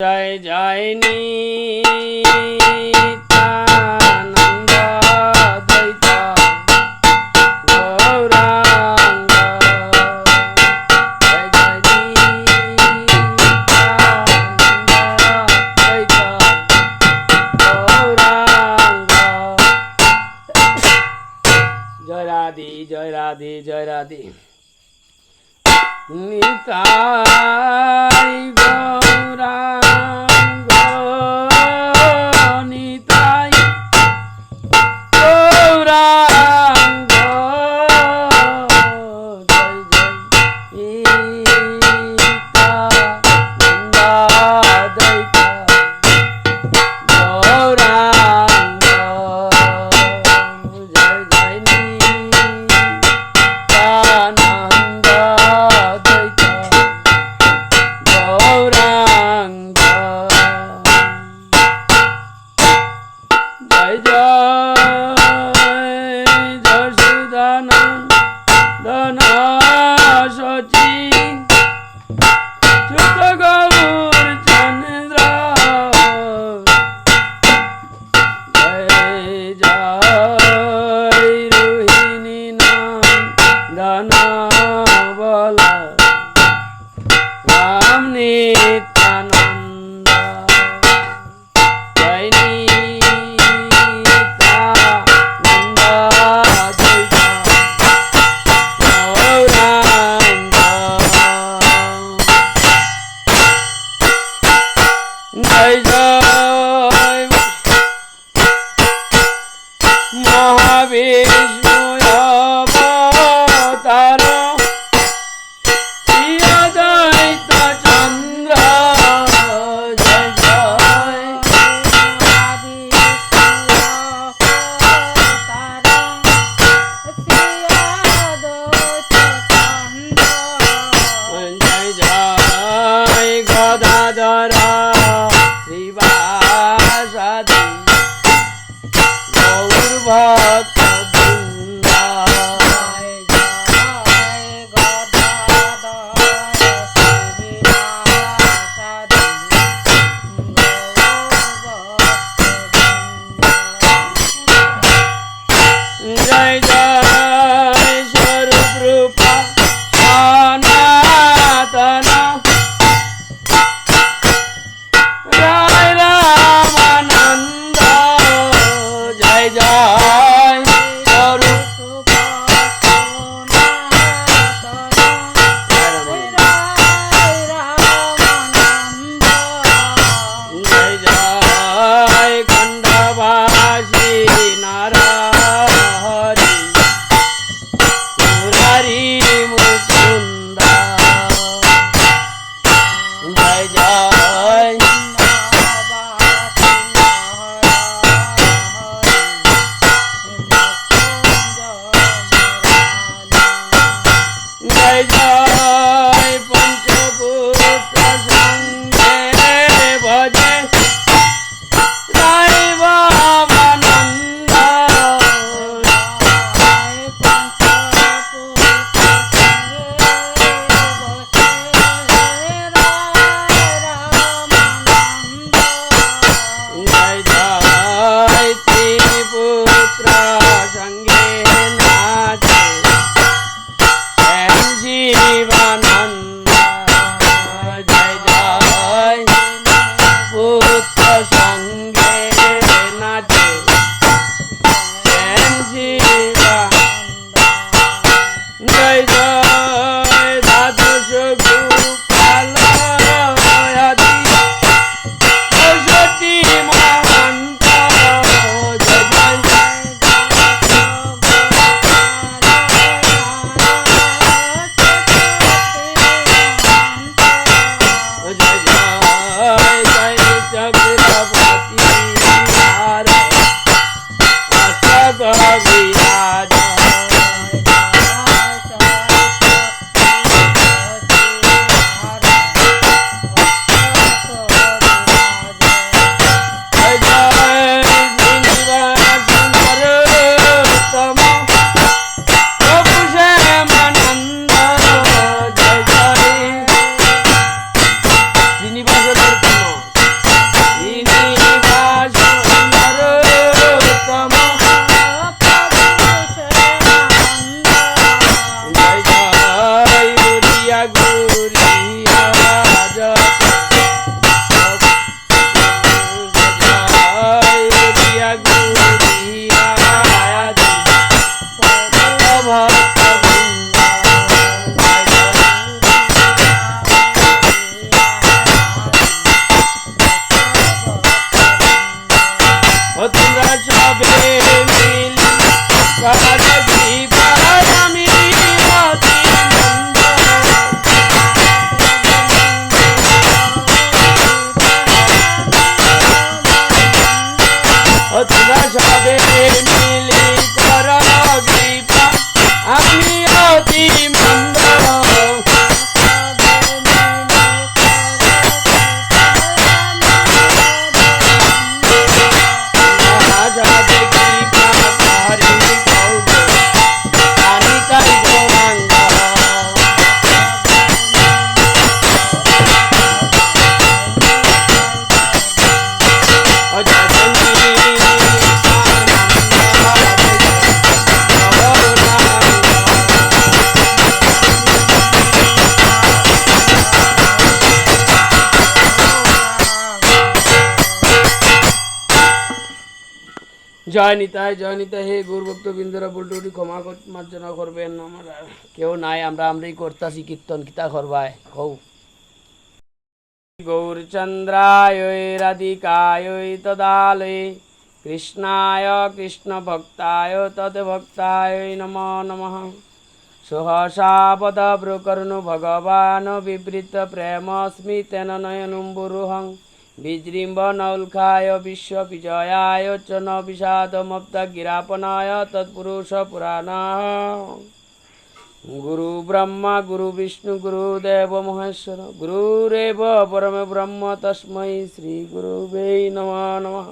জয় জয় নিত্যানন্দ দ্বৈত গৌরাঙ্গ জয় জয় নিত্যানন্দ দ্বৈত গৌরাঙ্গ জয় রাধে জয় রাধে জয় রাধে নিতাই গৌরাঙ্গ নিতাই গৌরাঙ্গ জয় জয় নিত্যানন্দ দ্বৈত গৌরাঙ্গ জয় জয় নিত্যানন্দ দ্বৈত গৌরাঙ্গ জয় জয় যশোদানন্দন সচি সুত গৌর চন্দ্র জয় জয় রোহিণী নন্দন বল রাম নিত্যানন্দ জয় নিত্যানন্দ দ্বৈত গৌরাঙ্গ জয় জয় মহাবিষ্ণু অবতার শ্রীঅদ্বৈত চন্দ্র জয় জয় জয় জয় গদাধর শ্রীবাসাদি গৌর ভক্ত বৃন্দ জয় জয় স্বরূপ রূপ সনাতন জয় রামানন্দ জয় জয় স্বরূপ জয় জয় খণ্ডবাসী নারহরি মুরারি মুকুন্দ জয় জয় জয় জয় পঞ্চপুত্র সঙ্গে ভজে রাইবানন্দ জয় নিতাই। হে গৌরভক্ত বৃন্দরা বলটুটি ক্ষমা মার্জনা করবেন, আমরা কেউ নাই, আমরাই করতাছি কীর্তন কিতা করবায় কৌ। গৌরচন্দ্রায় রাধিকায় তদালয়ে কৃষ্ণায় কৃষ্ণ ভক্তায় তদ্ভক্তায় নমো নমঃ। সহসা পদব্রকর্ণো ভগবান বিবৃত প্রেমস্মি তেন নয়নুম্বুরুহং বিজৃম্ভণৌল্কায় বিশ্ববিজয়ায় চ ন বিষাদমব্দগিরাপনায় তৎপুরুষ পুরাণः। গুরু ব্রহ্মা গুরু বিষ্ণু গুরুদেব মহেশ্বর গুরুরেব পরম ব্রহ্ম তস্मै শ্রী গুরুবে নমো নমঃ।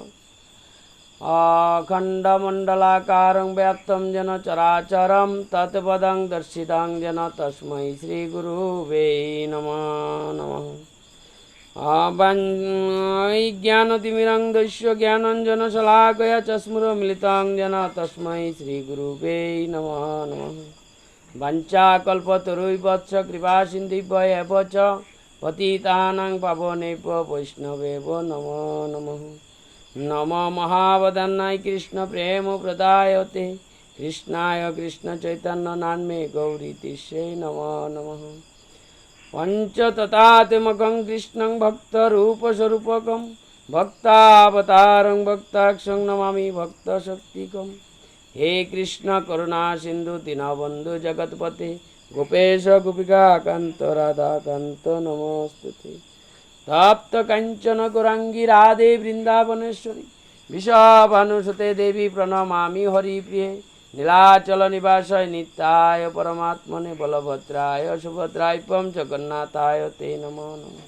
अखण्डमण्डलाकारं व्याप्तं येन चराचरं तत्पदं दर्शितं येन तस्मै श्रीगुरुवे नमो नमः। ज्ञानतिमिरं दस्य ज्ञानञ्जनशलाकया चक्षुरुन्मिलितं येन तस्मै श्रीगुरुवे नमो नमः। वञ्चाकल्पतरुभ्यश्च कृपासिन्धुभ्यः च पतितानां पावनेभ्यो वैष्णवेभ्यो नमो नमः। नमो महावदन्नाय कृष्ण प्रेम प्रदायते कृष्णाय कृष्ण चैतन्य नामे गौरी तिष्ठे नमो नमः। पंचततात्मकं कृष्णं भक्तरूपस्वरूपकं भक्तावतारं भक्ताक्षं नमामि भक्तशक्तिकं। हे कृष्ण करुणा सिंधु दीनबन्धु जगत्पते गोपेश गोपिका कान्त राधा कान्त नमोस्तुते। तप्त कंचन गौरांगी राधे वृंदावनेश्वरी विशाभानुसुते देवी प्रणमामि हरिप्रिये। नीलाचल निवासाय नित्याय परमात्मने बलभद्राय सुभद्राय जगन्नाथाय ते नमो नमः।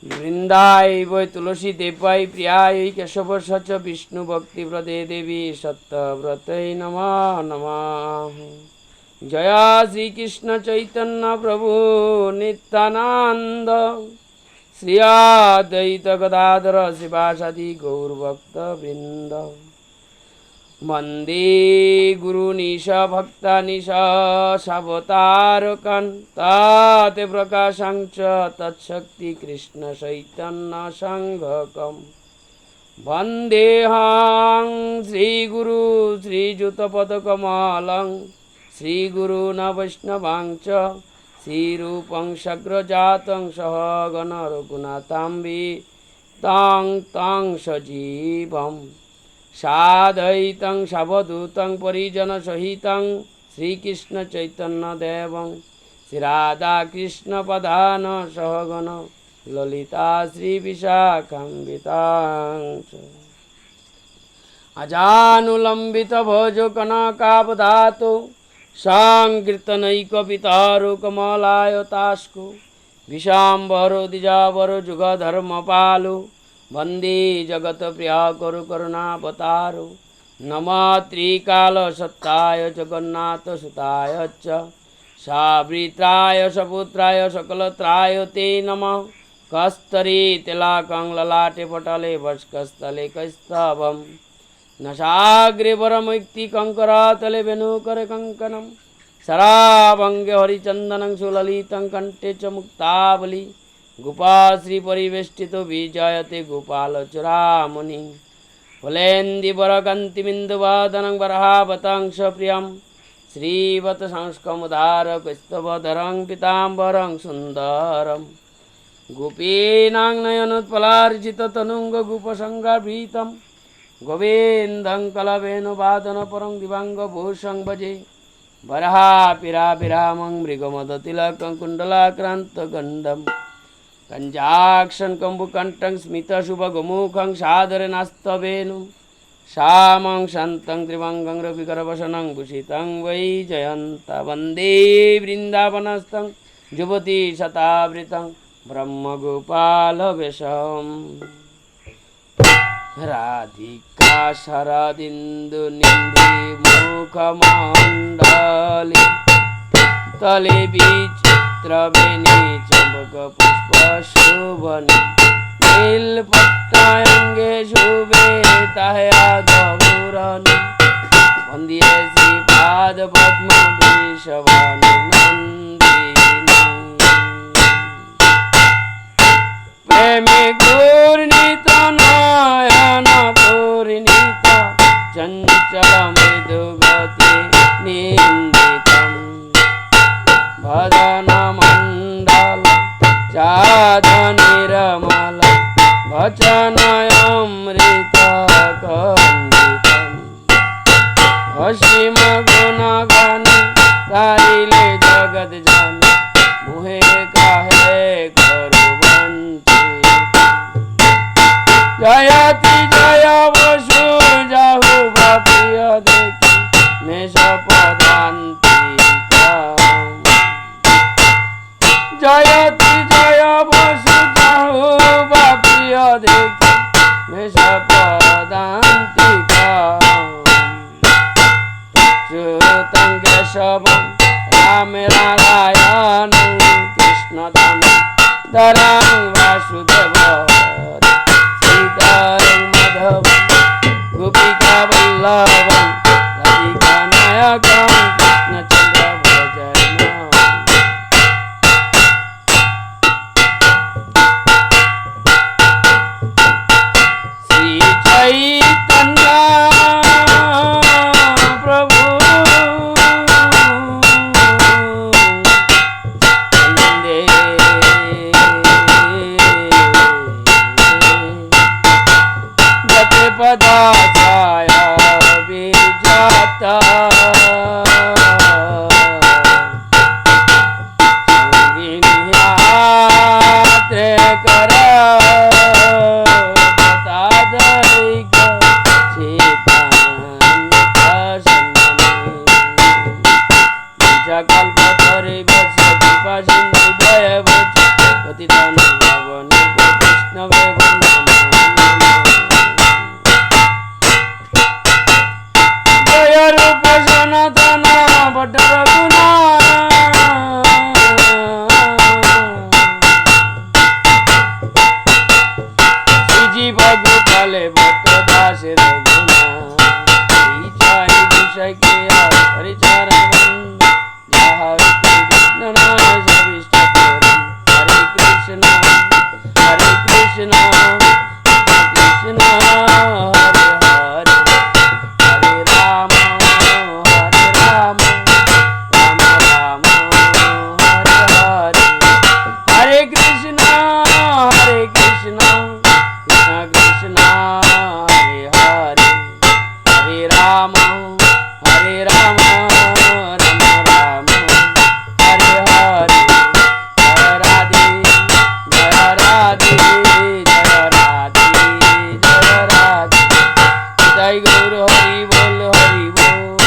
वृंदाय वै तुलसी देवाय प्रियाय केशव सच विष्णु भक्ति प्रदे देवी सत्यव्रते नमो नमः। जय श्री कृष्ण चैतन्य प्रभु नित्यानंद श्री अद्वैत गदाधर शिवासादि गौरभक्तवृंद। वंदे गुरुनिश भक्तानिश सावतारकान् तात प्रकाशं च तत्शक्ति कृष्ण चैतन्य संघकम्। वंदेहं श्रीगुरु श्रीयुतपदकमलं श्रीगुरून् वैष्णवां च श्रीरूपं सग्रजातं सहगण रघुनाथान्वितं तं सजीवं साद्वैतं सावधूतं परिजनसहितं श्रीकृष्ण चैतन्यदेवं श्रीराधाकृष्णपदान् सहगण ललिता श्रीविशाखान्वितां च। अजानुलम्बित भोजो कनकावदातो संकीर्तनैकपितारो कमलायतास्को विशाम्बरो द्विजावरो जुगधर्मपालो वन्दे जगत्प्रिया करुणावतारो। नमः त्रिकालसत्ताय जगन्नाथसुताय च सावृत्राय सपुत्राय सकलत्राय ते नमः। कस्तरी तिलकं ललाटे पटले वस्कस्थले कैस्तवम् नशाग्रे वरमैक्ति कंकरातले वेणुकरे कंकणं शराभंगे हरिचंदनं सुललितं कंठे च मुक्तावली। गोपाश्री परिवेष्टितो विजयते गोपालचूड़ामणि फलेन्दीवरकान्तिबिन्दुवादनं वराहवतं सप्रियं श्रीवत्संस्कमुदार कैस्तवधरं पीताम्बरं सुन्दरं। गोपीनां नयनोत्पलार्चिततनुङ्गगोपसङ्गाभृतं गोविन्दं कलवेणुवादनपरं दिवाङ्गभूषं भजे। वराहपिराभिरामं मृगमदतिलकं कुण्डलाक्रान्तगण्डं कञ्जाक्षं कम्बुकण्ठं स्मितशुभगमुखं सादरेणास्तवेणुं श्यामं शान्तं त्रिभङ्गं रविकरवसनं भूषितं वैजयन्तं। वन्दे वृन्दावनस्थं युवती शतावृतं ब्रह्मगोपालवेशम्। राधिका शरदिन्दु निधि मुखमण्डले तले विचित्रवेणी चम्पक पुष्प शोभनि नीलपट्टायङ्गे शुभे ताह्यादघूरनि। वन्दे श्रीपादपद्मविशवानुनन्दिनी प्रेमे गौरनीत नयन गौरनीत चञ्चलमृदुगति निन्दितं भजनमण्डल चादनिरमल वचनमृतकण्डितं असीम गुणगान गारिले जगत जान मुहे काहे करू वंचित जयति जय वसु जाहु प्रिय देखी मेष पदान्तिका जयति जय वसु जाहु प्रिय देखी मेष पदान्तिका च्युतं केशवं राम नारायणं कृष्णदामोदरं वासुदेवं सीतारं माधवं गोपिकावल्लभं राधिकानायकं कृष्णचन्द्र भजनम् श्री चैतन्य प्रभु वन्दे पदाचाय विजाता संगिन्यात्रे कर बतादैक कल्पतरे वसति पाशिन्धु दयवच पतितानां पावनेभ्यो वैष्णवेभ्यो नमो जय रूप सनातन भट्ट श्रीजीव गोपाले भट्ट दास रघुना जय विषय के हरिचरण हरे कृष्ण हरे कृष्ण कृष्ण हरे हरे हरे राम राम राम हरे हरे हरे कृष्ण कृष्ण कृष्ण हरे हरे हरे राम राम राम हरे हरे जय राधे जय राधे जय राधे जय राधे जय गौर हरि बोल हरि बोल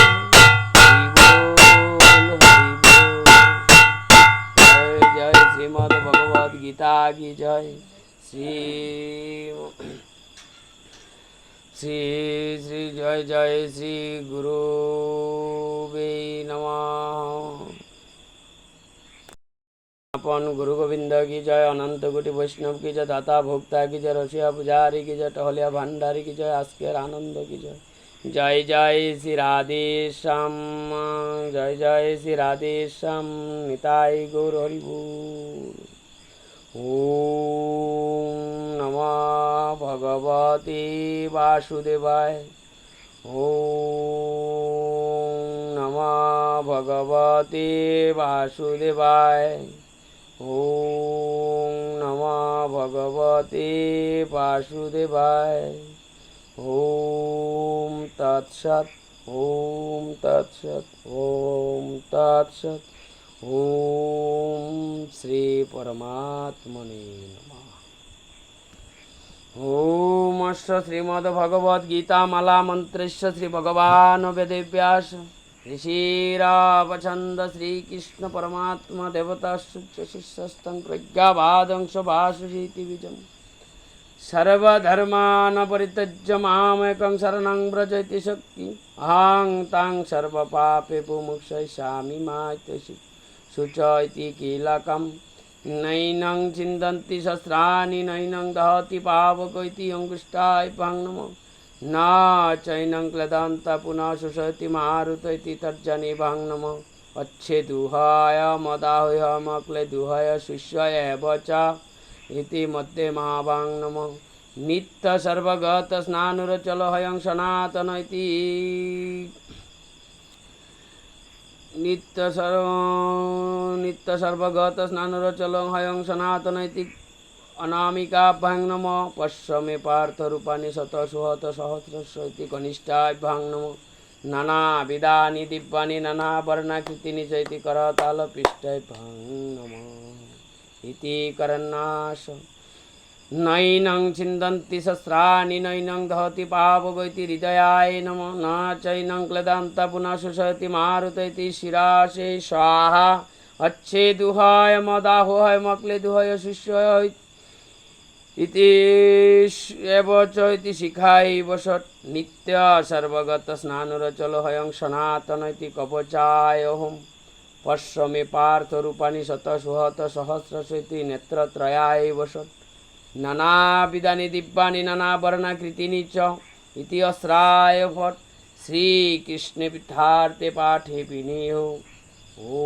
हरि बोल हरि बोल जय जय श्रीमद् भगवद गीता की जय श्री श्री श्री जय जय श्री गुरुवे नमः अपन गुरु गोविंद की जय अनंत कोटि वैष्णव की जय दाता भोक्ता की जय रसिया पुजारी की जय टहलिया भंडारी की जय आस्केर आनंद की जय जय जय श्री राधे श्याम जय जय श्री राधे श्याम निताई गौर हरि बोल ओम नमः भगवते वासुदेवाय ओम नमः भगवते वासुदेवाय ओम नमः भगवते वासुदेवाय ओम तत्सत् ओम तत्सत् ओम तत्सत् ओम श्री परमात्मने नमः ओम अस्य श्रीमद्भगवद्गीता माला मंत्रस्य श्री भगवान वेदव्यास ऋषिरावछन्द श्रीकृष्ण परमात्मा देवता शिष्यस्तं प्रज्ञावादं सभासुजीति बीजम् सर्वधर्मान् परित्यज्य मामेकं शरणं व्रज इति शक्ति अहं तां सर्वपापेभ्यो मोक्षयिष्यामि मा शुच इति कीलकम् नैनं चिन्तन्ति सहस्राणि नैनं दहति पावक इति अङ्गुष्ठाय नमः न चैनं क्लदन्त पुनः शोषयति मारुत इति तर्जनी नमः अच्छेदुहाय मदाह्य मक्लेदुहाय शिष्याय एव च इति मध्ये महाभां नमः নিত্য সর্বগত স্নানুরচল হয়ং সনাতন ইতি নিত্য সর্বগত স্নানুরচল হয়ং সনাতন ইতি অনামিকাভ্যাং নম পশ্য মে পার্থ রূপানি শত সুহত সহস্রস্য ইতি কনিষ্ঠাভ্যাং নম নানাবিধানি দিব্যানি নানাবর্ণাকৃতিনি চ ইতি করতালপিষ্টাভ্যাং নম ইতি করন্নাশ নৈनं छिन्दन्ति सहस्राणि नैनं दहति पावको इति हृदयाय नमो न चैनं क्लेदान्त पुनः शोषयति मारुत इति शिराशे स्वाहा अच्छे दुहाय मदाहोय मक्ले दुहाय शिष्य इति एव च इति शिखाय वसत् नित्य सर्वगत स्नानुरचल हयं सनातन इति कवचाय होम पश्य मे पार्थ रूपाणि शतसुहत सहस्रश इति नेत्रत्रयाय वसत् नानाविधानि दिव्यानि नानावर्णाकृतीनि च इति अस्राय फट् श्रीकृष्णे पीठार्थे पाठे विनेयो ॐ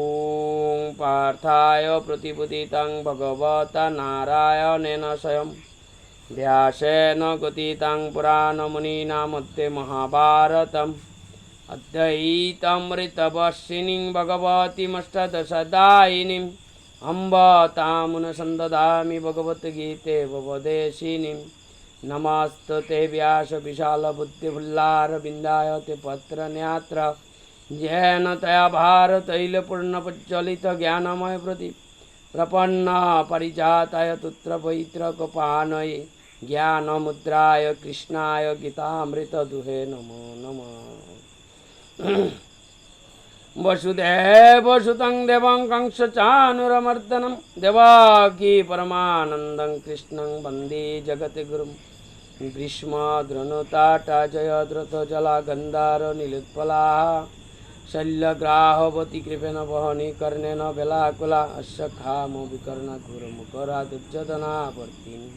पार्थाय प्रतिपदितं भगवता नारायणेन स्वयं व्यासेन कथितं पुराणमुनिना मध्ये महाभारतम् अद्वैतामृतवर्षिणीं भगवतीमष्टादशदायिनीम् अम्ब तामुनसन्ददामि भगवद्गीते भवदेशिनीं नमस्तुते व्यास विशालबुद्धिफुल्लारविन्दाय ते पत्रनेत्र येन तया भारतैलपूर्णप्रज्वलितज्ञानमय प्रपन्न परिजाताय तुत्रपैत्रकपानये ज्ञानमुद्राय कृष्णाय गीतामृतदुहे नमो नमः। वसुदेवसुतं देवं कंसचाणूरमर्दनं देवकी परमानन्दं कृष्णं वन्दे जगद्गुरुं भीष्मद्रोणोत्ताटा जयद्रथजला गन्धारनीलोत्पलाः शल्यग्राहवती कृपेण वहनी कर्णेन वेलाकुला अश्वत्थामविकर्णघोरमुखरा दुर्योधनावर्तिनी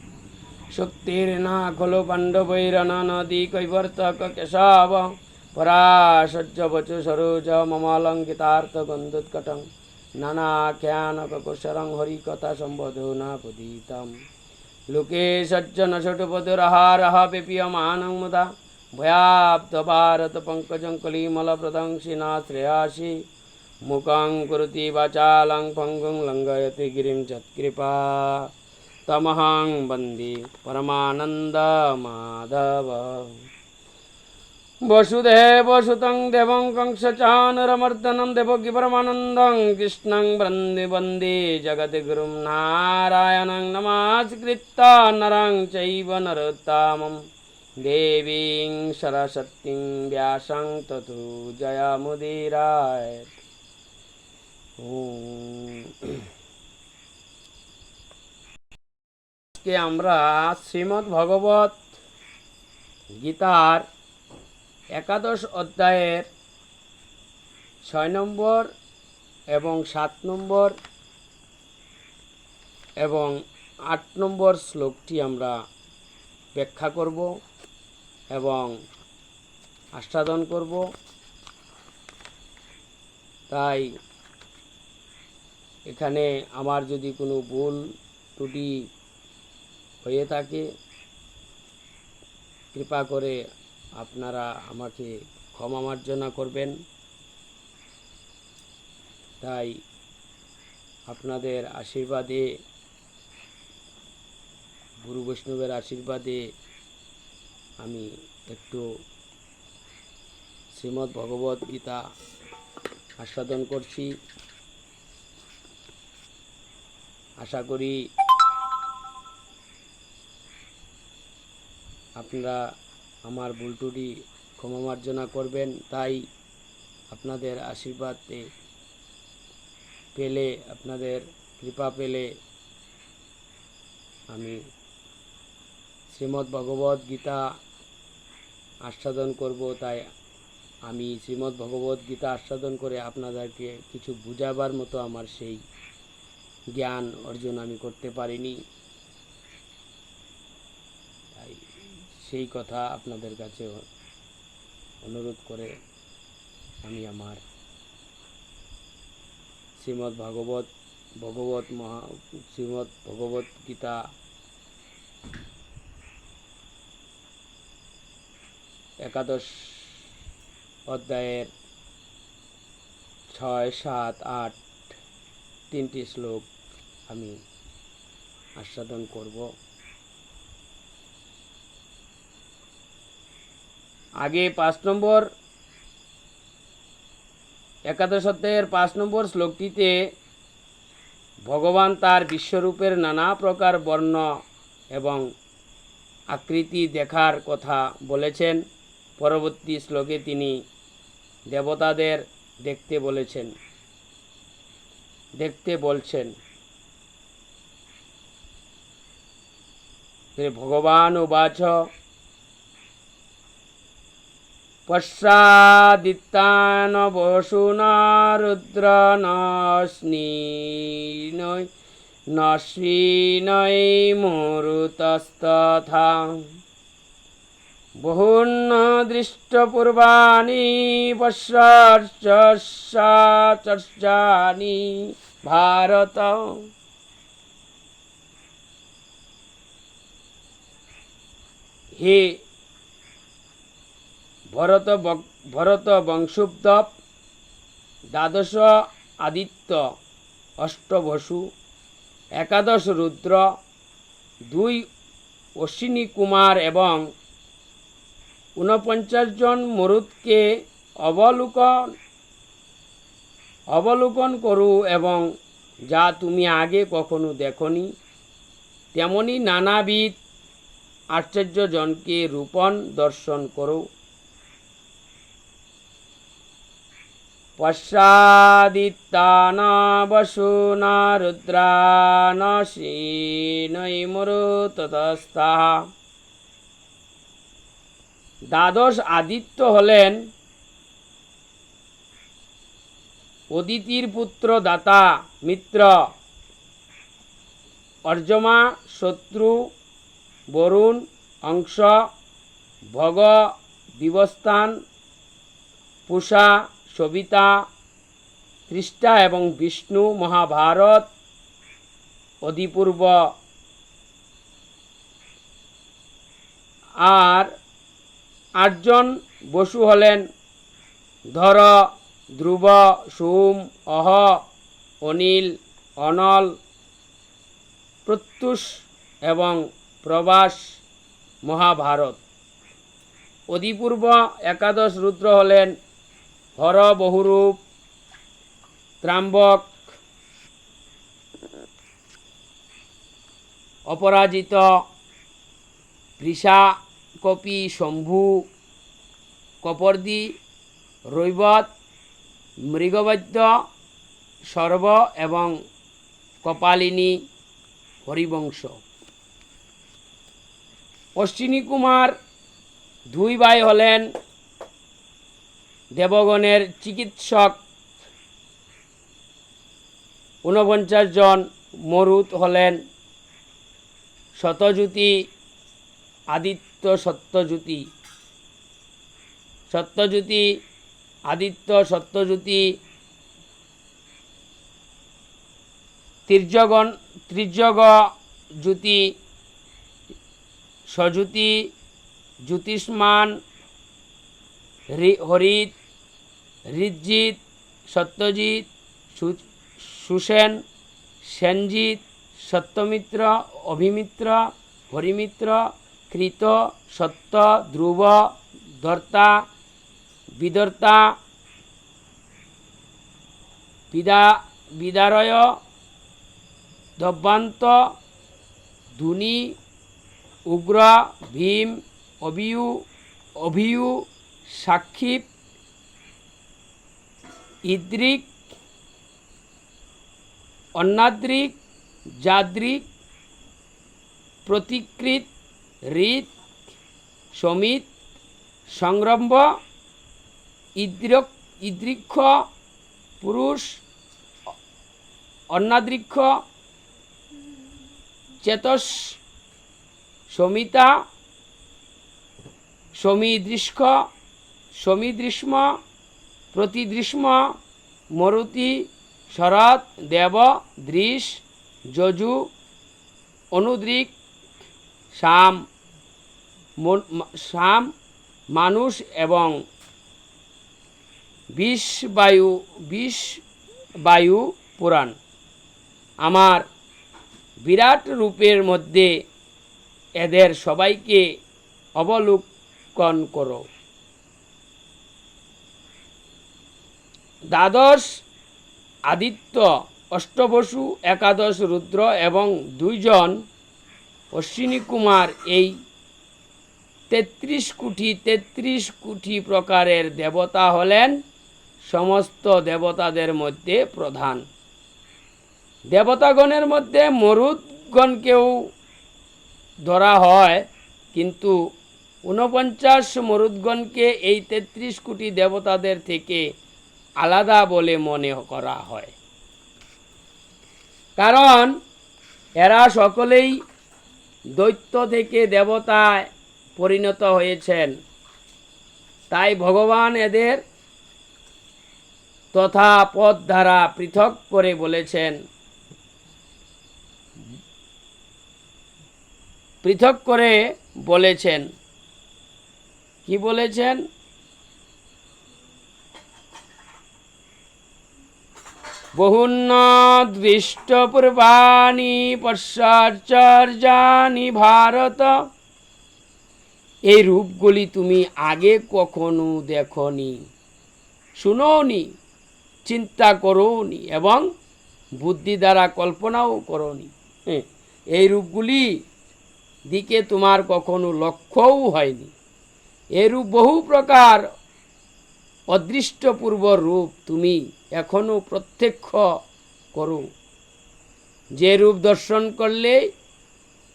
शक्तिर्ना खलु पाण्डवैरनदी कैवर्तककेशव पराशज्जवचु सरोज ममालङ्कितार्थगन्धोत्कटं नानाख्यानककुशरं हरिकथा सम्बोधनापदितं लोके सज्जनषट्पदुरहारः पिपीयमानं मुदा भयाब्धभारतपङ्कजं कलिमलप्रदं श्रीनाथश्रेयासि मुखं करोति वाचालं पङ्गुं लङ्घयति गिरिं यत्कृपा तमहं वन्दे परमानन्दमाधव। वसुदेवसुतं देवं कंसचाणूरमर्दनं देवकी परमानन्दं कृष्णं वन्दे जगद्गुरुं नारायणं नमस्कृत्य नरं चैव नरोत्तमं देवीं सरस्वतीं व्यासं ततो जयमुदीरयेत्। আজকে আমরা শ্রীমদ্ ভগবত গীতার একাদশ অধ্যায়ের 6 নম্বর এবং 7 নম্বর এবং 8 নম্বর শ্লোকটি আমরা ব্যাখ্যা করব এবং আস্বাদন করব। তাই এখানে আমার যদি কোনো ভুল ত্রুটি হয়ে থাকে কৃপা করে আপনারা আমাকে ক্ষমা মার্জনা করবেন। তাই আপনাদের আশীর্বাদে, গুরু বৈষ্ণবের আশীর্বাদে আমি একটু শ্রীমদ্ ভগবত গীতা আস্বাদন করছি। আশা করি আপনারা আমার ভুল ত্রুটি ক্ষমা মার্জনা করবেন। তাই আপনাদের আশীর্বাদ পেলে, আপনাদের কৃপা পেলে আমি শ্রীমদ্ ভগবত গীতা আস্বাদন করব। তাই আমি শ্রীমদ্ ভগবত গীতা আস্বাদন করে আপনাদেরকে কিছু বুঝাবার মতো আমার সেই জ্ঞান অর্জন আমি করতে পারিনি। তাই সেই কথা আপনাদের কাছে অনুরোধ করে আমি আমার শ্রীমদ্ ভগবত গীতা একাদশ অধ্যায়ের 6, 7, 8 তিনটি শ্লোক আমি আস্বাদন করব। আগে 5 নম্বর একাদশ অধ্যায়ের 5 নম্বর শ্লোকটিতে ভগবান তার বিশ্বরূপের নানা প্রকার বর্ণ এবং আকৃতি দেখার কথা বলেছেন। পরবর্তী শ্লোকে তিনি দেবতাদের দেখতে বলছেন। ভগবান উবাচ পশ্চাদিত্যান বসুনা রুদ্র নশ্বিনৈ মরুতস্তথা বহুন্ন দৃষ্টপূর্বাণি পশ্চাচ্চর্যানি ভারত। হে ভরত বংশোদ্ভব, দ্বাদশ আদিত্য, অষ্টবসু, একাদশ রুদ্র, 2 অশ্বিনী কুমার এবং 49 জন মরুতকে অবলোকন করো এবং যা তুমি আগে কখনো দেখনি তেমনি নানাবিধ আশ্চর্যজনকে রূপন দর্শন করো। পশ্চাদিত্যান বসুনা রুদ্রানশ্বিনৈ মরুতস্তথা। দ্বাদশ আদিত্য হলেন অদিতির পুত্র দাতা, মিত্র, অর্যমা, শত্রু, বরুণ, অংশ, ভগ, বিবস্থান, পূষা, সবিতা, তৃষ্টা এবং বিষ্ণু। মহাভারত অধিপূর্ব। আর 8 জন বসু হলেন ধর, ধ্রুব, সোম, অহ, অনিল, অনল, প্রত্যুষ এবং প্রবাস। মহাভারত অধিপূর্ব। একাদশ রুদ্র হলেন হর, বহুরূপ, ত্র্যম্বক, অপরাজিত, বৃষা, কপি, শম্ভু, কপর্দি, রৈবত, মৃগবৈদ্য, সর্ব এবং কপালিনী। হরিবংশ। অশ্বিনী কুমার 2 ভাই হলেন দেবগণের চিকিৎসক। 49 জন মরুত হলেন শতযুতি, আদিত্য, সত্যযুতি, আদিত্য, সত্যযুতি, ত্রিজগ জ্যোতি, সযুতি, জ্যোতিষ্মান, হরিত, ঋজিত, সত্যজিৎ, সুসেন, সেনজিৎ, সত্যমিত্র, অভিমিত্র, হরিমিত্র, কৃত, সত্য, ধ্রুব, ধর্তা, বিদর্তা, বিদারয়, দব্যান্ত, ধুনি, উগ্র, ভীম, অভিয়ু, সাক্ষীপ, ইদ্রিক, অন্নাদ্রিক, যাদ্রিক, প্রতিকৃত, ঋত, সমিত, সংরম্ভ, ইদৃক্ষ, পুরুষ, অন্নাদৃক্ষ, চেতস, সমিতা, সমীদৃষ্ম, প্রতিদৃষ্ম, মরুতি, শরৎ, দেব, দৃশ, যজু, অনুদ্রিক, শাম, মানুষ এবং বিষ বায়ু পুরাণ আমার বিরাট রূপের মধ্যে এদের সবাইকে অবলোকন করো। দ্বাদশ আদিত্য, অষ্টবসু, একাদশ রুদ্র এবং 2 অশ্বিনী কুমার এই 33 কোটি প্রকারের দেবতা হলেন সমস্ত দেবতাদের মধ্যে প্রধান। দেবতাগণের মধ্যে মরুদ্গণকেও ধরা হয়, কিন্তু 49 মরুদ্গণকে এই 33 কোটি দেবতাদের থেকে আলাদা বলে মনে করা হয়, কারণ এরা সকলেই দৈত্য থেকে দেবতায় পরিণত হয়েছেন। তাই ভগবান এদের তথা পদ দ্বারা পৃথক করে বলেছেন, কি বলেছেন? বহুন্নদৃষ্ট পূর্বাণি পশ্চাচার্যানি ভারত। এই রূপগুলি তুমি আগে কখনো দেখনি, শুনোনি, চিন্তা করোনি এবং বুদ্ধি দ্বারা কল্পনাও করোনি। এই রূপগুলি দিকে তোমার কখনো লক্ষ্যও হয়নি। এরূপ বহু প্রকার অদৃষ্টপূর্ব রূপ তুমি এখনো প্রত্যক্ষ করো, যে রূপ দর্শন করলে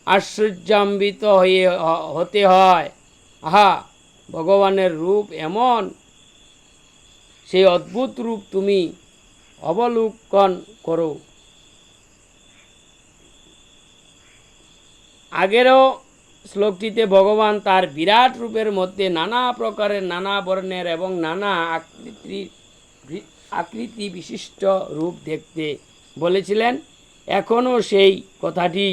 আশ্চর্যান্বিত হতে হয়। আহা, ভগবানের রূপ এমন, সেই অদ্ভুত রূপ তুমি অবলোকন করো। আগেরও শ্লোকটিতে ভগবান তার বিরাট রূপের মধ্যে নানা প্রকারের, নানা বর্ণের এবং নানা আকৃতি বিশিষ্ট রূপ দেখতে বলেছিলেন। এখনও সেই কথাটি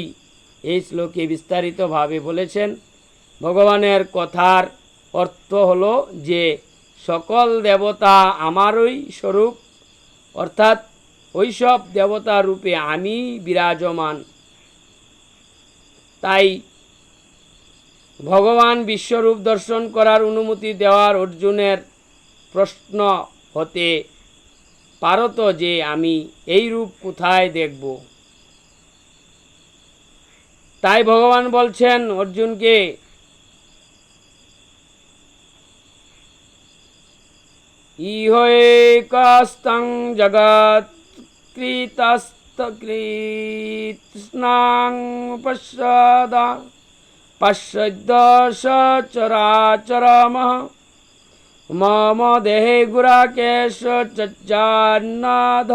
এই শ্লোকে বিস্তারিতভাবে বলেছেন। ভগবানের কথার অর্থ হলো যে সকল দেবতা আমারই স্বরূপ, অর্থাৎ ওইসব দেবতা রূপে আমি বিরাজমান। তাই ভগবান বিশ্বরূপ দর্শন করার অনুমতি দেওয়ার অর্জুনের প্রশ্ন হতে পারত যে আমি এই রূপ কোথায় দেখব। তাই ভগবান বলছেন অর্জুনকে, ইহৈকাস্তং জগৎ কৃতস্তকৃৎস্নাং পশ্যদ্য সচরাচরমঃ মম দেহে গুরাকেশ চজ্জান্নাধ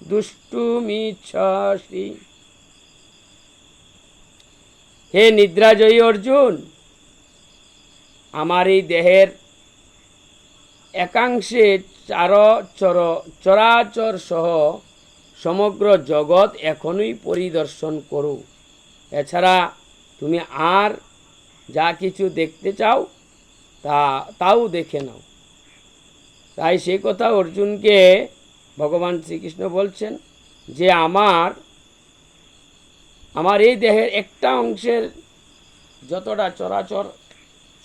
দুষ্টুমিচ্ছসি। হে নিদ্রাজয়ী অর্জুন, আমার এই দেহের একাংশে চরাচর সহ সমগ্র জগৎ এখনই পরিদর্শন করো। এছাড়া তুমি আর যা কিছু দেখতে চাও তাও দেখে নাও। তাই সেই কথা অর্জুনকে ভগবান শ্রীকৃষ্ণ বলছেন যে আমার এই দেহের একটা অংশের যতটা চরাচর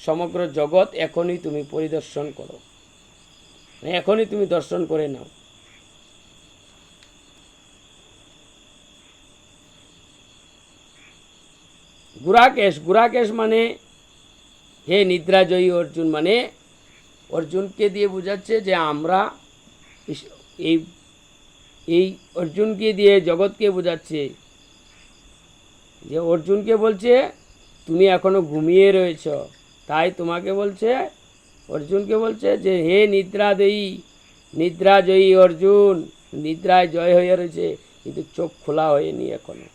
সমগ্র জগৎ এখনই তুমি পরিদর্শন করো, এখনই তুমি দর্শন করে নাও। গুরাকেশ মানে হে নিদ্রাজয়ী অর্জুন, মানে অর্জুনকে দিয়ে বোঝাচ্ছে যে আমরা এই অর্জুনকে দিয়ে জগৎকে বোঝাচ্ছে, যে অর্জুনকে বলছে তুমি এখনো ঘুমিয়ে রয়েছ। তাই তোমাকে বলছে, অর্জুনকে বলছে যে হে নিদ্রাজয়ী অর্জুন, নিদ্রায় জয় হয়ে রয়েছে কিন্তু চোখ খোলা হয়নি এখনো।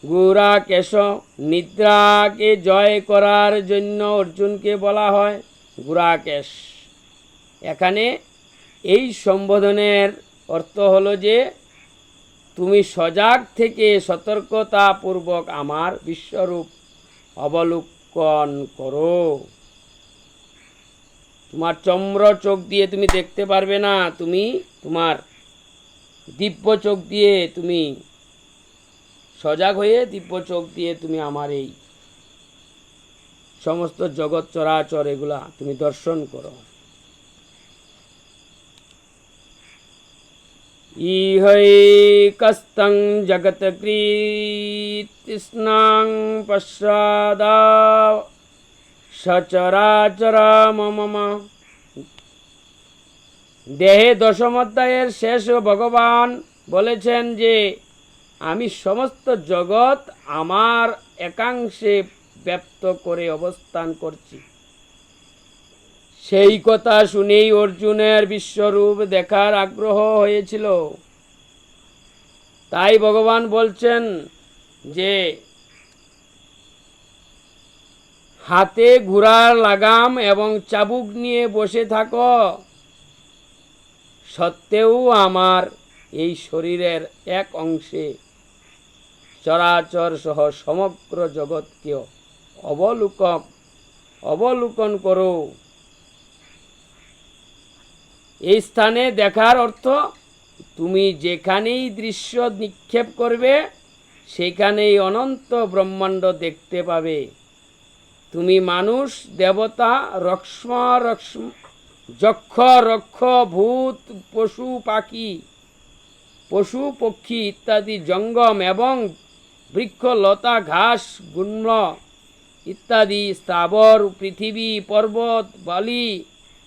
গুরাকেশ, নিদ্রাকে জয় করার জন্য অর্জুনকে বলা হয় গুরাকেশ। এখানে এই সম্বোধনের অর্থ হলো যে তুমি সজাগ থেকে সতর্কতাপূর্বক আমার বিশ্বরূপ অবলোকন করো। তোমার চম্র চোখ দিয়ে তুমি দেখতে পারবে না, তুমি তোমার দিব্য চোখ দিয়ে তুমি সজাগ হয়ে দিব্য চোখ দিয়ে তুমি আমার এই সমস্ত জগৎ চরাচর এগুলা তুমি দর্শন করো। ইহৈকস্তং জগৎ কৃষ্ণাং পশ্চাদা সচরাচর মম। দেহে দশম অধ্যায়ের শেষ ভগবান বলেছেন যে আমি সমস্ত জগৎ আমার একাংশে ব্যপ্ত করে অবস্থান করছি। সেই কথা শুনেই অর্জুনের বিশ্বরূপ দেখার আগ্রহ হয়েছিল। তাই ভগবান বলছেন যে হাতে ঘোড়ার লাগাম এবং চাবুক নিয়ে বসে থাকো, সত্ত্বেও আমার এই শরীরের এক অংশে চরাচর সহ সমগ্র জগৎকে অবলোকন করো। এই স্থানে দেখার অর্থ তুমি যেখানেই দৃশ্য নিক্ষেপ করবে সেখানেই অনন্ত ব্রহ্মাণ্ড দেখতে পাবে। তুমি মানুষ, দেবতা, যক্ষ, রক্ষ, ভূত, পশু পক্ষী ইত্যাদি জঙ্গম এবং বৃক্ষ, লতা, ঘাস, গুল্ম ইত্যাদি স্থাবর, পৃথিবী, পর্বত, বালি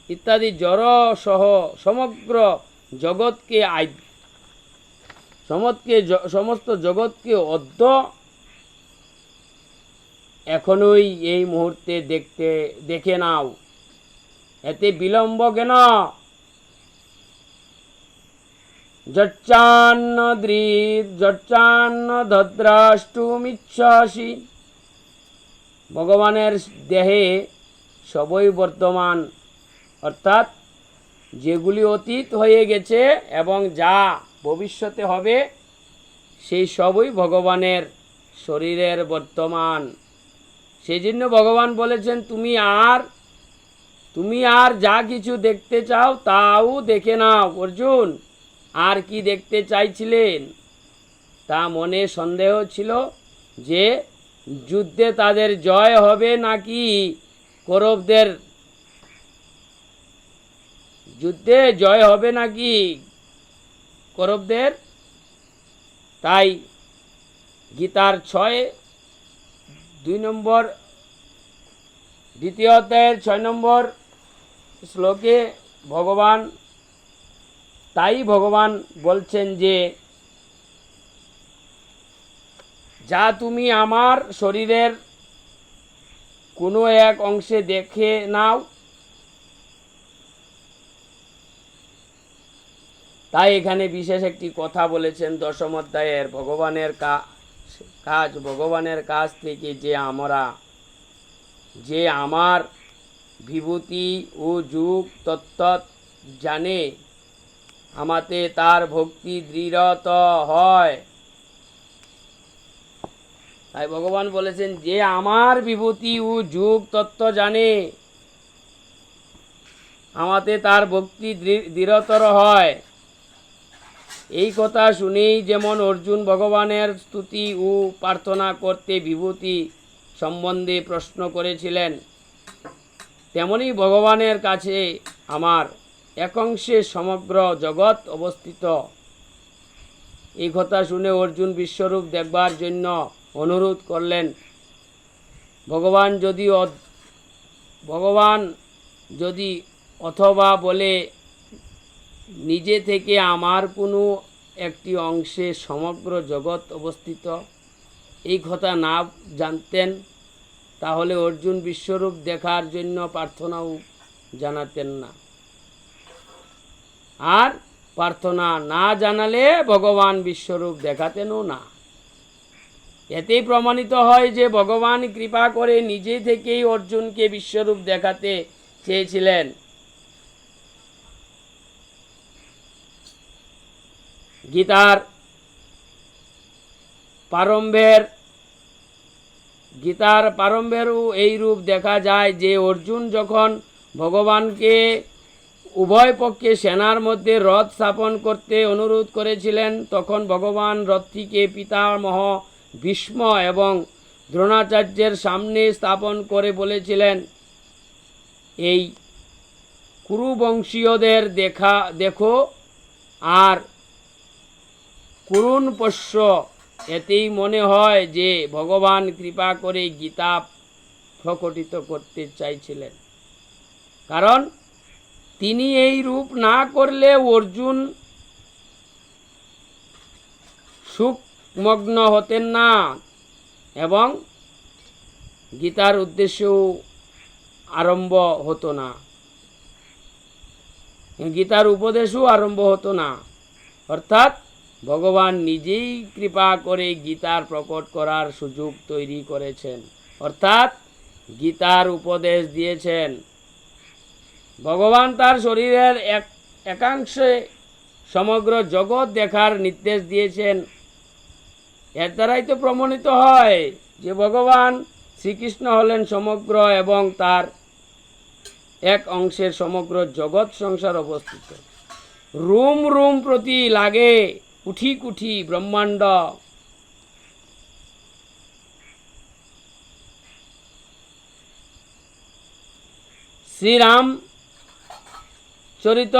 ইত্যাদি জড় সহ সমগ্র সমস্ত জগৎকে এখনই এই মুহূর্তে দেখে নাও। এতে বিলম্ব কেন? যচ্চান্ন ধদ্রাষ্টুমিচ্ছাসি। ভগবানের দেহে সবই বর্তমান, অর্থাৎ যেগুলি অতীত হয়ে গেছে এবং যা ভবিষ্যতে হবে সেই সবই ভগবানের শরীরের বর্তমান। সেই জন্য ভগবান বলেছেন তুমি আর যা কিছু দেখতে চাও তাও দেখে নাও। অর্জুন আর কি দেখতে চাইছিলেন? তা মনে সন্দেহ ছিল যে যুদ্ধে তাদের জয় হবে নাকি কৌরবদের তাই গীতার 2 অধ্যায়ের 6 নম্বর শ্লোকে ভগবান বলছেন যে যা তুমি আমার শরীরের কোনো এক অংশে দেখে নাও। তাই এখানে বিশেষ একটি কথা বলেছেন 10 অধ্যায়ের ভগবানের কাছ থেকে যে আমার বিভূতি ও যুগ তত্ত্ব জানে, আমাতে তার ভক্তি দৃঢ়ত হয়। তাই ভগবান বলেছেন যে আমার বিভূতি ও যুগ তত্ত্ব জানে, আমাতে তার ভক্তি দৃঢ়তর হয়। এই কথা শুনেই যেমন অর্জুন ভগবানের স্তুতি ও প্রার্থনা করতে বিভূতি সম্বন্ধে প্রশ্ন করেছিলেন, তেমনি ভগবানের কাছে আমার এক অংশে সমগ্র জগৎ অবস্থিত। এই কথা শুনে অর্জুন বিশ্বরূপ দেখবার জন্য অনুরোধ করলেন। ভগবান যদি অথবা বলে নিজে থেকে আমার কোনো একটি অংশে সমগ্র জগৎ অবস্থিত, এই কথা না জানতেন তাহলে অর্জুন বিশ্বরূপ দেখার জন্য প্রার্থনাও জানাতেন না। আর প্রার্থনা না জানালে ভগবান বিশ্বরূপ দেখাতেনও না। এতেই প্রমাণিত হয় যে ভগবান কৃপা করে নিজে থেকেই অর্জুনকে বিশ্বরূপ দেখাতে চেয়েছিলেন। গীতার প্রারম্ভের গীতার প্রারম্ভেরও এই রূপ দেখা যায় যে অর্জুন যখন ভগবানকে উভয় পক্ষে সেনার মধ্যে রথ স্থাপন করতে অনুরোধ করেছিলেন, তখন ভগবান রথটিকে পিতামহ ভীষ্ম এবং দ্রোণাচার্যের সামনে স্থাপন করে বলেছিলেন, এই কুরুবংশীয়দের দেখো আর করুণ পোষ্য। এতেই মনে হয় যে ভগবান কৃপা করে গীতা প্রকটিত করতে চাইছিলেন, কারণ তিনি এই রূপ না করলে অর্জুন সুখমগ্ন হতেন না এবং গীতার উদ্দেশ্যও আরম্ভ হতো না, গীতার উপদেশও আরম্ভ হতো না। অর্থাৎ ভগবান নিজেই কৃপা করে গীতার প্রকট করার সুযোগ তৈরি করেছেন, অর্থাৎ গীতার উপদেশ দিয়েছেন। ভগবান তার শরীরের একাংশে সমগ্র জগৎ দেখার নির্দেশ দিয়েছেন। এর দ্বারাই তো প্রমাণিত হয় যে ভগবান শ্রীকৃষ্ণ হলেন সমগ্র এবং তার এক অংশের সমগ্র জগৎ সংসার অবস্থিত। রুম রুম প্রতি লাগে কুঠি কুঠি ব্রহ্মাণ্ড। শ্রীরাম চরিত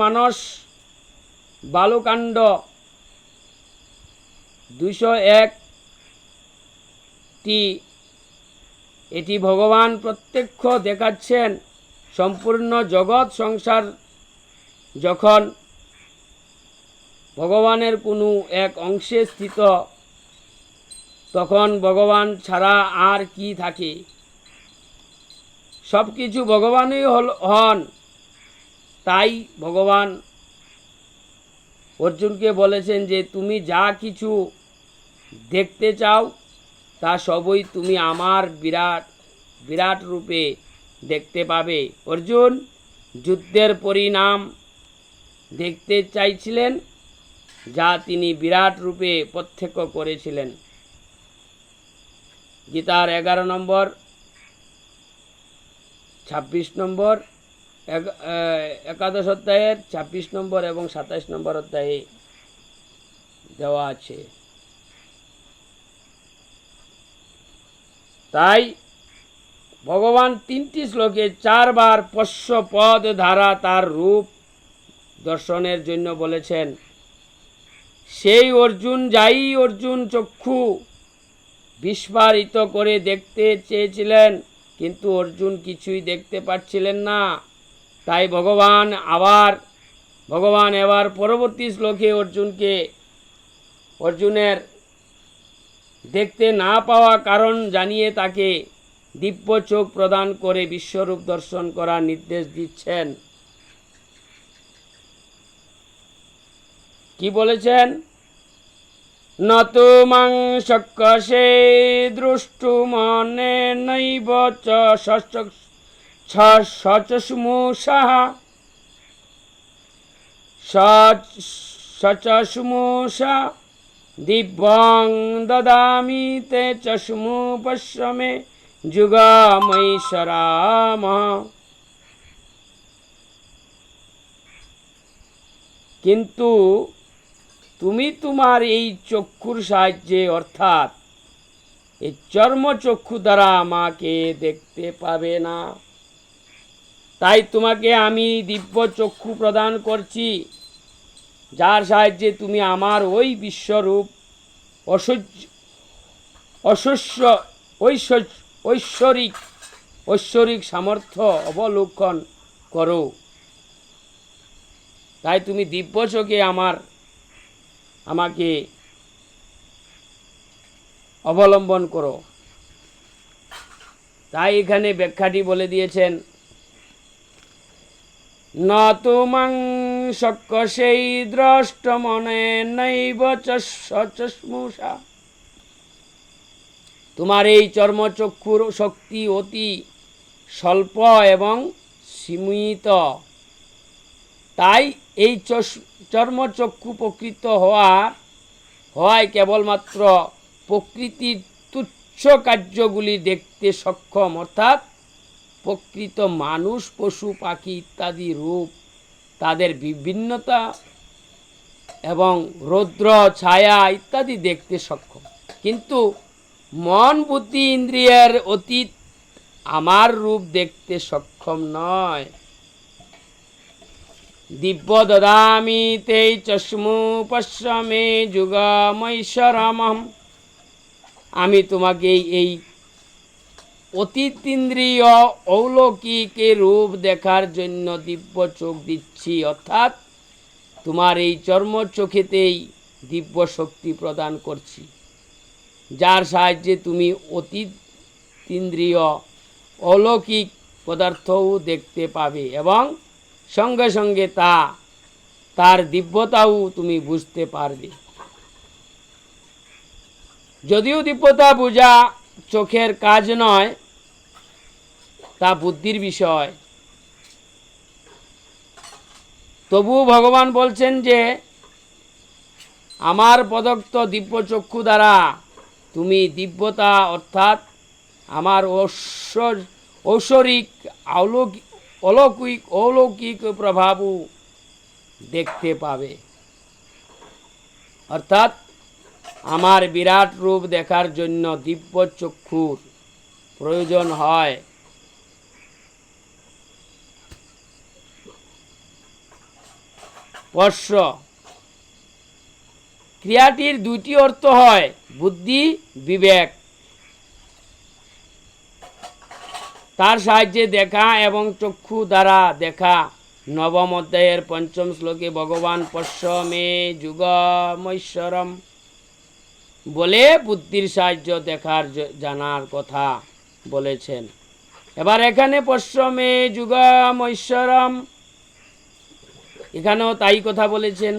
মানস বালুকাণ্ড 201টি, এটি ভগবান প্রত্যক্ষ দেখাচ্ছেন সম্পূর্ণ জগৎ সংসার যখন ভগবানের কোনো এক অংশে স্থিত, তখন ভগবান ছাড়া আর কি থাকে, সব কিছু ভগবানই হন। তাই ভগবান অর্জুনকে বলেছেন যে তুমি যা কিছু দেখতে চাও তা সবই তুমি আমার বিরাট রূপে দেখতে পাবে। অর্জুন যুদ্ধের পরিণাম দেখতে চাইছিলেন, যা তিনি বিরাট রূপে প্রত্যক্ষ করেছিলেন। গীতার 11 নম্বর, 26 নম্বর, একাদশ অধ্যায়ের 26 নম্বর এবং 27 নম্বর অধ্যায়ে দেওয়া আছে। তাই ভগবান 3টি শ্লোকে 4 বার পশ্য পদ দ্বারা তার রূপ দর্শনের জন্য বলেছেন। সেই অর্জুন চক্ষু বিস্ফারিত করে দেখতে চেয়েছিলেন, কিন্তু অর্জুন কিছুই দেখতে পাচ্ছিলেন না। তাই ভগবান এবার পরবর্তী শ্লোকে অর্জুনের দেখতে না পাওয়া কারণ জানিয়ে তাকে দিব্য চোখ প্রদান করে বিশ্বরূপ দর্শন করার নির্দেশ দিচ্ছেন। কি বলেছেন? নতু মাং শক্যসে দ্রষ্টুমনে নৈব চ সচস্মুষাঃ সচস্মুষা দিব্যং দদামি তে চস্মু পশ্যমে যুগমৈশ্বরামঃ। কিন্তু তুমি তোমার এই চক্ষুর সাহায্যে, অর্থাৎ এই চর্মচক্ষু দ্বারা আমাকে দেখতে পাবে না। তাই তোমাকে আমি দিব্য চক্ষু প্রদান করছি, যার সাহায্যে তুমি আমার ওই বিশ্বরূপ ঐশ্বরিক সামর্থ্য অবলোকন করো। তাই তুমি দিব্য চোখে আমাকে অবলম্বন করো। তাই এখানে ব্যাখ্যাটি বলে দিয়েছেন, ন তুমাং শক্যসেই দ্রষ্টমনে নৈব চস্মুষা। তোমার এই চর্মচক্ষুর শক্তি অতি স্বল্প এবং সীমিত। তাই এই চর্মচক্ষু প্রকৃত হয় কেবলমাত্র প্রকৃতির তুচ্ছ কার্যগুলি দেখতে সক্ষম, অর্থাৎ প্রকৃত মানুষ, পশু, পাখি ইত্যাদি রূপ, তাদের বিভিন্নতা এবং রৌদ্র, ছায়া ইত্যাদি দেখতে সক্ষম। কিন্তু মন, বুদ্ধি, ইন্দ্রিয়ের অতীত আমার রূপ দেখতে সক্ষম নয়। দিব্য দদামি তে চশ্মু পশ্যমে যুগমৈশ্বরমহম। আমি তোমাকে এই অতীত ইন্দ্রিয় অলৌকিক রূপ দেখার জন্য দিব্য চোখ দিচ্ছি, অর্থাৎ তোমার এই চর্ম চোখেতেই দিব্য শক্তি প্রদান করছি, যার সাহায্যে তুমি অতীত ইন্দ্রিয় অলৌকিক পদার্থও দেখতে পাবে এবং সঙ্গে সঙ্গে তার দিব্যতাও তুমি বুঝতে পারবে। যদিও দিব্যতা বোঝা চোখের কাজ নয়, তা বুদ্ধির বিষয়, তবু ভগবান বলছেন যে আমার প্রদত্ত দিব্য চক্ষু দ্বারা তুমি দিব্যতা অর্থাৎ আমার ঐশ্বরিক অলৌকিক প্রভাবও দেখতে পাবে। অর্থাৎ আমার বিরাট রূপ দেখার জন্য দিব্য চক্ষুর প্রয়োজন হয়। স্পর্শ ক্রিয়াটির দুইটি অর্থ হয়, বুদ্ধি, বিবেক। তার সাহায্যে দেখা এবং চক্ষু দ্বারা দেখা। নবম অধ্যায়ের পঞ্চম শ্লোকে ভগবান পশ্য মে যুগমৈশ্বরম বলে বুদ্ধির সাহায্য দেখার জানার কথা বলেছেন। এবার এখানে পশ্য মে যুগমৈশ্বরম, এখানেও তাই কথা বলেছেন,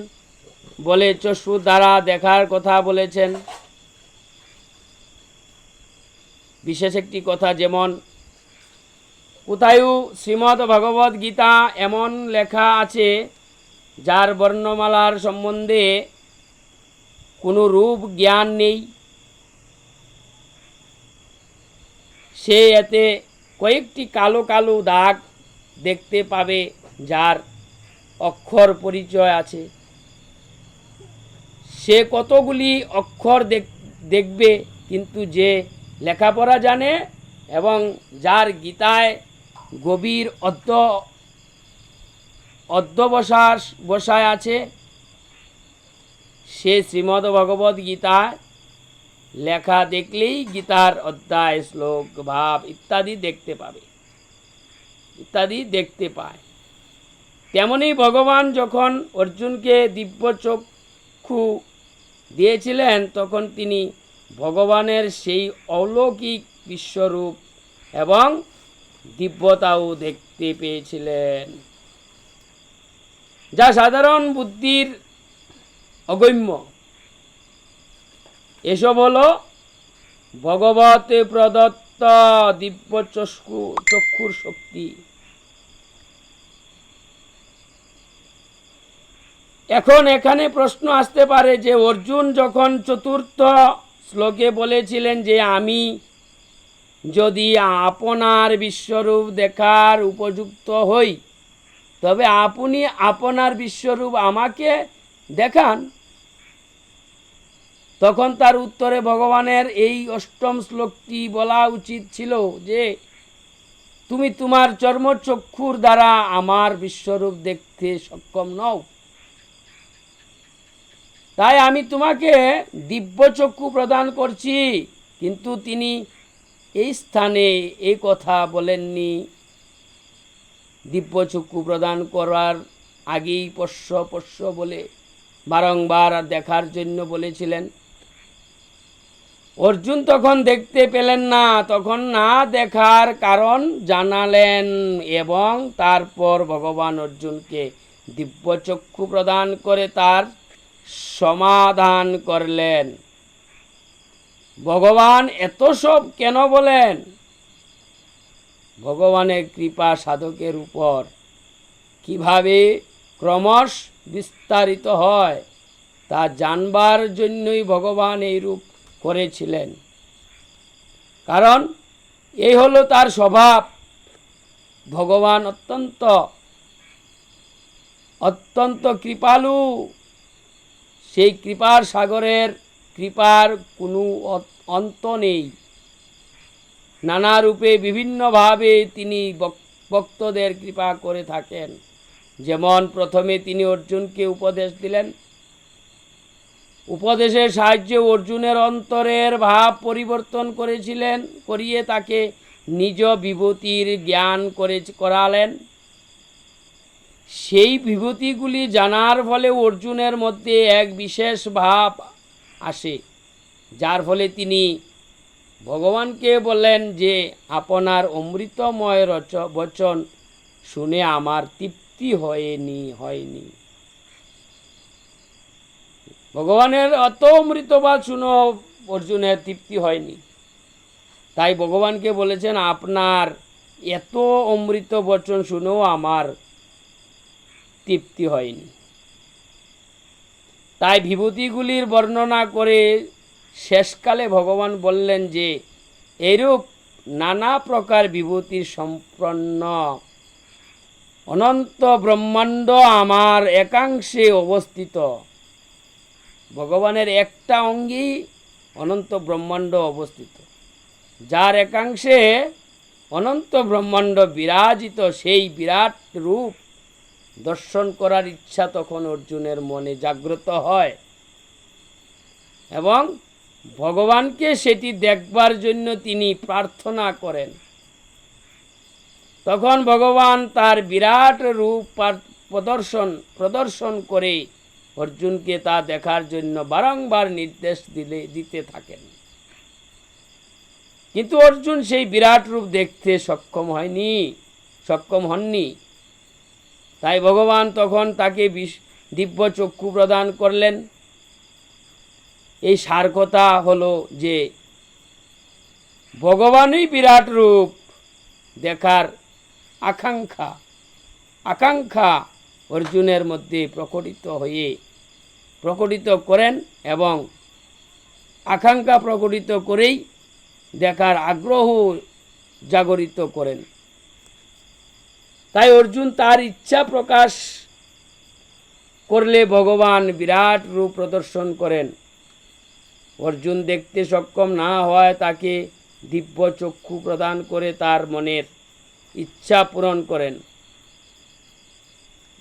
বলে চক্ষু দ্বারা দেখার কথা বলেছেন। বিশেষ একটি কথা, যেমন কোথায়ও শ্রীমদ্ ভগবদ গীতা এমন লেখা আছে যার বর্ণমালার সম্বন্ধে কোনো রূপ জ্ঞান নেই, সে এতে কয়েকটি কালো কালো দাগ দেখতে পাবে যার অক্ষর পরিচয় আছে। সে কতগুলি অক্ষর দেখবে, কিন্তু যে লেখাপড়া জানে এবং যার গীতায় গভীর অধ্যবসায় আছে, সে শ্রীমদ্ ভগবদ গীতায় লেখা দেখলেই গীতার অধ্যায়, শ্লোক, ভাব ইত্যাদি দেখতে পায়। তেমনি ভগবান যখন অর্জুনকে দিব্য চক্ষু দিয়েছিলেন, তখন তিনি ভগবানের সেই অলৌকিক বিশ্বরূপ এবং দিব্যতাও দেখতে পেয়েছিলেন, যা সাধারণ বুদ্ধির অগম্য। এসব হল ভগবত প্রদত্ত দিব্য চক্ষুর শক্তি। এখন এখানে প্রশ্ন আসতে পারে যে অর্জুন যখন চতুর্থ শ্লোকে বলেছিলেন যে আমি যদি আপনার বিশ্বরূপ দেখার উপযুক্ত হই, তবে আপনি আপনার বিশ্বরূপ আমাকে দেখান, তখন তার উত্তরে ভগবানের এই অষ্টম শ্লোকটি বলা উচিত ছিল যে তুমি তোমার চর্মচক্ষুর দ্বারা আমার বিশ্বরূপ দেখতে সক্ষম নও, তাই আমি তোমাকে দিব্য চক্ষু প্রদান করছি। কিন্তু তিনি এই স্থানে এই কথা বলেননি। দিব্য চক্ষু প্রদান করার আগেই পশ্য বলে বারংবার দেখার জন্য বলেছিলেন। অর্জুন তখন দেখতে পেলেন না, তখন না দেখার কারণ জানালেন এবং তারপর ভগবান অর্জুনকে দিব্য চক্ষু প্রদান করে তার সমাধান করলেন। ভগবান এত সব কেন বলেন? ভগবানের কৃপা সাধকের উপর কিভাবে ক্রমশ বিস্তারিত হয় তা জানবার জন্যই ভগবান এই রূপ করেছিলেন। কারণ এই হলো তার স্বভাব। ভগবান অত্যন্ত কৃপালু। সেই কৃপার সাগরের কৃপার কোনো অন্ত নেই। নানা রূপে বিভিন্নভাবে তিনি ভক্তদের কৃপা করে থাকেন। যেমন প্রথমে তিনি অর্জুনকে উপদেশ দিলেন। উপদেশের সাহায্যে অর্জুনের অন্তরের ভাব পরিবর্তন করিয়ে তাকে নিজ বিভূতির জ্ঞান করালেন। সেই বিভূতিগুলি জানার ফলে অর্জুনের মধ্যে এক বিশেষ ভাব আসে, যার ফলে তিনি ভগবানকে বললেন যে আপনার অমৃতময় বচন শুনে আমার তৃপ্তি হয়নি। ভগবানের অত অমৃতবাদ শুনে অর্জুনের তৃপ্তি হয়নি। তাই ভগবানকে বলেছেন আপনার এত অমৃত বচন শুনেও আমার তৃপ্তি হয়নি। তাই বিভূতিগুলির বর্ণনা করে শেষকালে ভগবান বললেন যে এরূপ নানা প্রকার বিভূতির সম্পন্ন অনন্ত ব্রহ্মাণ্ড আমার একাংশে অবস্থিত। ভগবানের একটা অঙ্গেই অনন্ত ব্রহ্মাণ্ড অবস্থিত, যার একাংশে অনন্ত ব্রহ্মাণ্ড বিরাজিত। সেই বিরাট রূপ দর্শন করার ইচ্ছা তখন অর্জুনের মনে জাগ্রত হয় এবং ভগবানকে সেটি দেখবার জন্য তিনি প্রার্থনা করেন। তখন ভগবান তার বিরাট রূপ প্রদর্শন করে অর্জুনকে তা দেখার জন্য বারংবার নির্দেশ দিতে থাকেন। কিন্তু অর্জুন সেই বিরাট রূপ দেখতে সক্ষম হননি। তাই ভগবান তখন তাকে দিব্য চক্ষু প্রদান করলেন। এই সার কথা হলো যে ভগবানই বিরাট রূপ দেখার আকাঙ্ক্ষা অর্জুনের মধ্যে প্রকটিত করেন এবং আকাঙ্ক্ষা প্রকটিত করেই দেখার আগ্রহ জাগরিত করেন। তাই অর্জুন তার ইচ্ছা প্রকাশ করলে ভগবান বিরাট রূপ প্রদর্শন করেন। অর্জুন দেখতে সক্ষম না হয় তাকে দিব্য চক্ষু প্রদান করে তার মনের ইচ্ছা পূরণ করেন।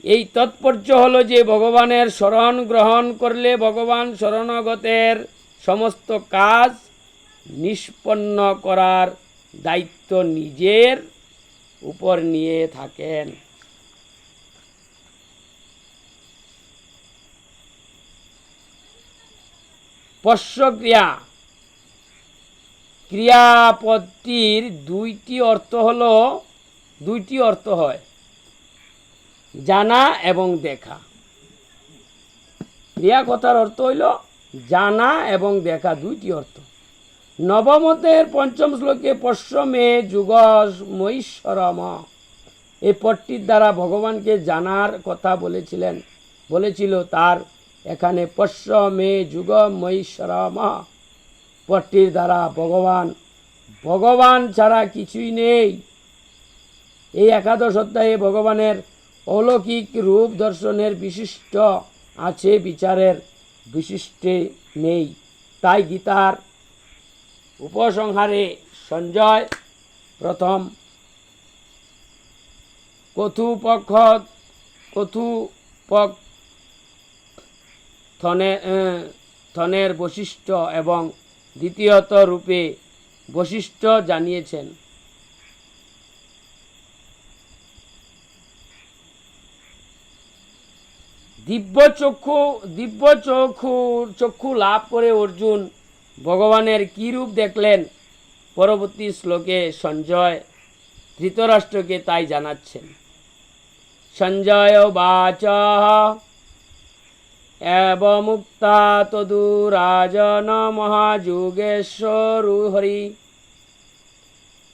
এই তাৎপর্য হলো যে ভগবানের শরণ গ্রহণ করলে ভগবান শরণাগতের সমস্ত কাজ নিষ্পন্ন করার দায়িত্ব নিজের উপর নিয়ে থাকেন। পশ্য ক্রিয়াপদটির দুইটি অর্থ হয়, জানা এবং দেখা। ক্রিয়া কথার অর্থ হইল জানা এবং দেখা, দুইটি অর্থ। নবমতের পঞ্চম শ্লোকে পশ্য মে যুগ মহীশ্বরম, এই পদটির দ্বারা ভগবানকে জানার কথা বলেছিল। তার এখানে পশ্য মে যুগ মহীশ্বরম পদটির দ্বারা ভগবান ছাড়া কিছুই নেই। এই একাদশ অধ্যায়ে ভগবানের অলৌকিক রূপ দর্শনের বিশিষ্ট আছে, বিচারের বিশিষ্টে নেই। তাই গীতার উপসংহারে সঞ্জয় প্রথম কথোপকথনের বৈশিষ্ট্য এবং দ্বিতীয়ত রূপে বৈশিষ্ট্য জানিয়েছেন। দিব্য চক্ষু লাভ করে অর্জুন ভগবানের কি রূপ দেখলেন, পরবর্তী শ্লোকে সঞ্জয় ধৃতরাষ্ট্রকে তাই জানাচ্ছেন। সঞ্জয় বাচ এবমুক্তা তদু রাজন মহাযুগেশ্বরু হরি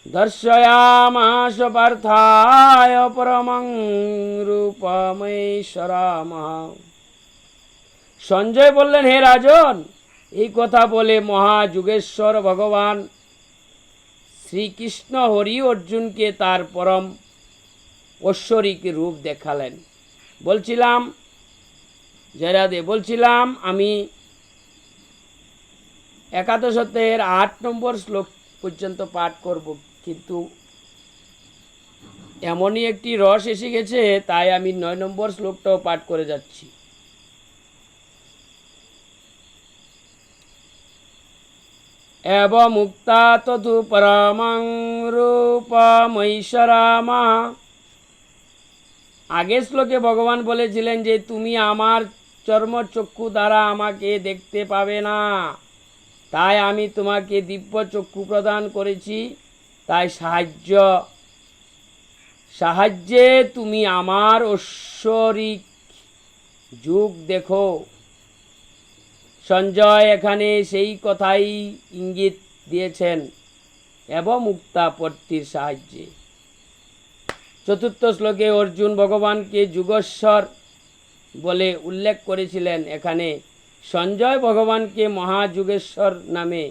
দর্শয়ামাস পার্থায় পরমং রূপমৈশ্বরামঃ। সঞ্জয় বললেন, হে রাজন, এই কথা বলে মহাযুগেশ্বর ভগবান শ্রীকৃষ্ণ হরি অর্জুনকে তার পরম ঐশ্বরিক রূপ দেখালেন। বলছিলাম আমি একাদশতের 8 নম্বর শ্লোক পর্যন্ত পাঠ করব, কিন্তু এমনই একটি রস এসে গেছে, তাই আমি 9 নম্বর শ্লোকটাও পাঠ করে যাচ্ছি। এবমুক্তা ততু পরমং রূপমৈশ্বরামা। আগের শ্লোকে ভগবান বলেছিলেন যে তুমি আমার চর্মচক্ষু দ্বারা আমাকে দেখতে পাবে না, তাই আমি তোমাকে দিব্য চক্ষু প্রদান করেছি, তাই সাহায্যে তুমি আমার ঐশ্বরিক যুগ দেখো। সঞ্জয় এখানে সেই কথাই ইঙ্গিত দিয়েছেন এবং মুক্তাপত্তির সাহায্যে। চতুর্থ শ্লোকে অর্জুন ভগবানকে যুগেশ্বর বলে উল্লেখ করেছিলেন। এখানে সঞ্জয় ভগবানকে মহাযুগেশ্বর নামে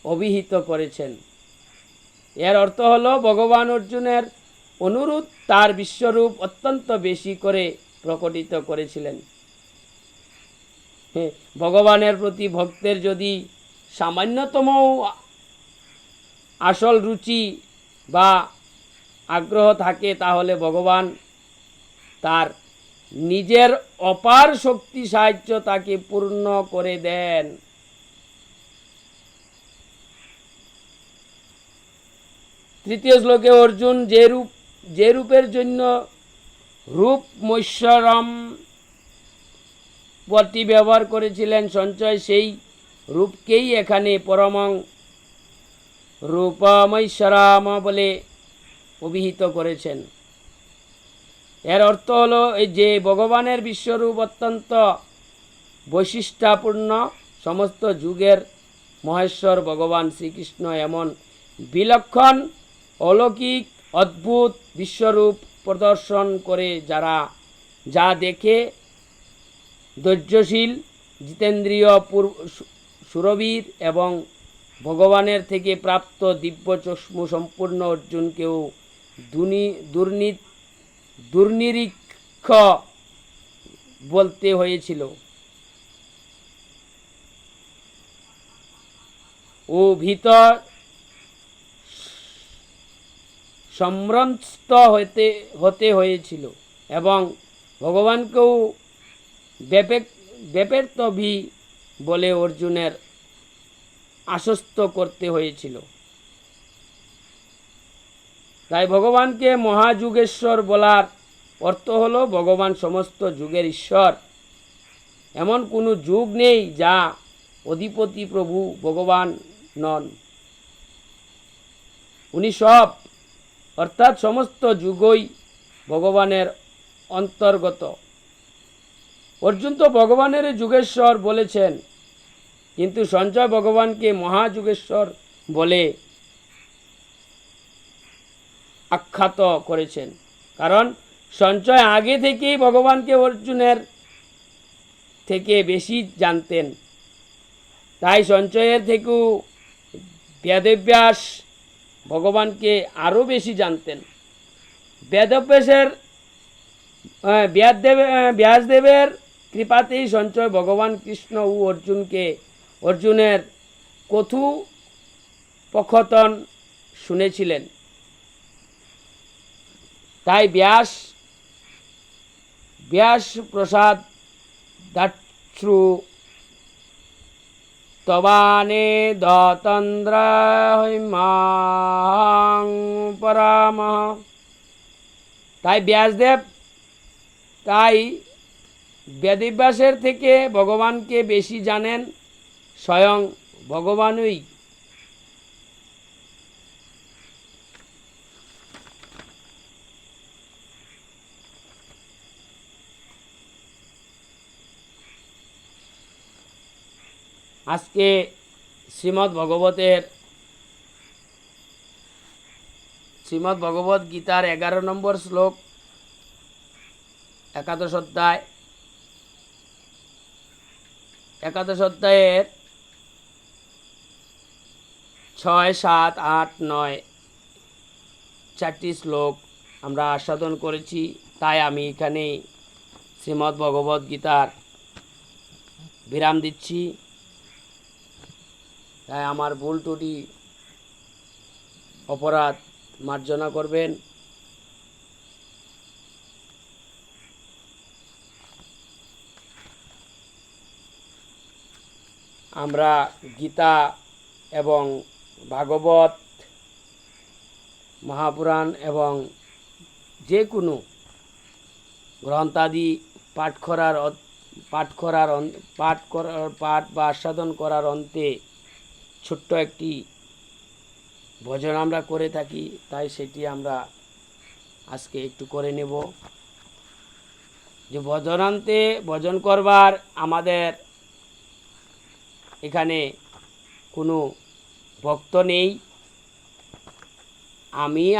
অভিহিত করেছেন। এর অর্থ হলো ভগবান অর্জুনের অনুরোধ তার বিশ্বরূপ অত্যন্ত বেশি করে প্রকটিত করেছিলেন। ভগবানের প্রতি ভক্তের যদি সামান্যতম আসল রুচি বা আগ্রহ থাকে, তাহলে ভগবান তার নিজের অপার শক্তি সাহায্য তাকে পূর্ণ করে দেন। তৃতীয় শ্লোকে অর্জুন যে রূপের জন্য রূপমৈশ্বরম পদটি ব্যবহার করেছিলেন, সঞ্জয় সেই রূপকেই এখানে পরমং রূপমৈশ্বরাম বলে অভিহিত করেছেন। এর অর্থ হলো যে ভগবানের বিশ্বরূপ অত্যন্ত বৈশিষ্ট্যপূর্ণ। সমস্ত যুগের মহেশ্বর ভগবান শ্রীকৃষ্ণ এমন বিলক্ষণ অলৌকিক অদ্ভুত বিশ্বরূপ প্রদর্শন করে যা দেখে ধৈর্যশীল জিতেন্দ্রীয় সুরবীর এবং ভগবানের থেকে প্রাপ্ত দিব্য চক্ষু সম্পূর্ণ অর্জুনকেও দুর্নিরীক্ষ বলতে হয়েছিল। ও ভিতর সম্ভ্রস্ত হতে হয়েছিল এবং ভগবানকেও বেপের্তভি বলে অর্জুনের আশ্বস্ত করতে হয়েছিল। তাই ভগবানকে মহাযুগেশ্বর বলার অর্থ হলো ভগবান সমস্ত যুগের ঈশ্বর। এমন কোনো যুগ নেই যা অধিপতি প্রভু ভগবান নন। উনি সব, অর্থাৎ সমস্ত যুগই ভগবানের অন্তর্গত। অর্জুন তো ভগবানের যুগেশ্বর বলেছেন, কিন্তু সঞ্জয় ভগবানকে মহাযুগেশ্বর বলে আখ্যাত করেছেন, কারণ সঞ্জয় আগে থেকেই ভগবানকে অর্জুনের থেকে বেশি জানতেন। তাই সঞ্জয়ের থেকেও বেদব্যাস ভগবানকে আরও বেশি জানতেন। ব্যাসদেবের কৃপাতেই সঞ্জয় ভগবান কৃষ্ণ ও অর্জুনের কথোপকথন শুনেছিলেন। তাই ব্যাস প্রসাদ দাশ্রু তবানে দতন্দ্র হৈমাং পরামহ। তাই বেদব্যাসের থেকে ভগবানকে বেশি জানেন স্বয়ং ভগবানই। আজকে শ্রীমদ্ ভগবত গীতার 11 নম্বর শ্লোক, একাদশ অধ্যায়, একাদশ অধ্যায়ের 6, 7, 8, 9 চারটি শ্লোক আমরা আস্বাদন করেছি। তাই আমি এখানে শ্রীমদ্ ভগবদ গীতার বিরাম দিচ্ছি। তাই আমার ভুল ত্রুটি অপরাধ মার্জনা করবেন। আমরা গীতা এবং ভাগবত, মহাপুরাণ এবং যে কোনো গ্রন্থাদি পাঠ বা আস্বাদন করার অন্তে ছোট্ট একটি ভজন আমরা করে থাকি। তাই সেটি আমরা আজকে একটু করে নেব। যে ভজনান্তে ভজন করবার আমাদের এখানে কোনো ভক্ত নেই।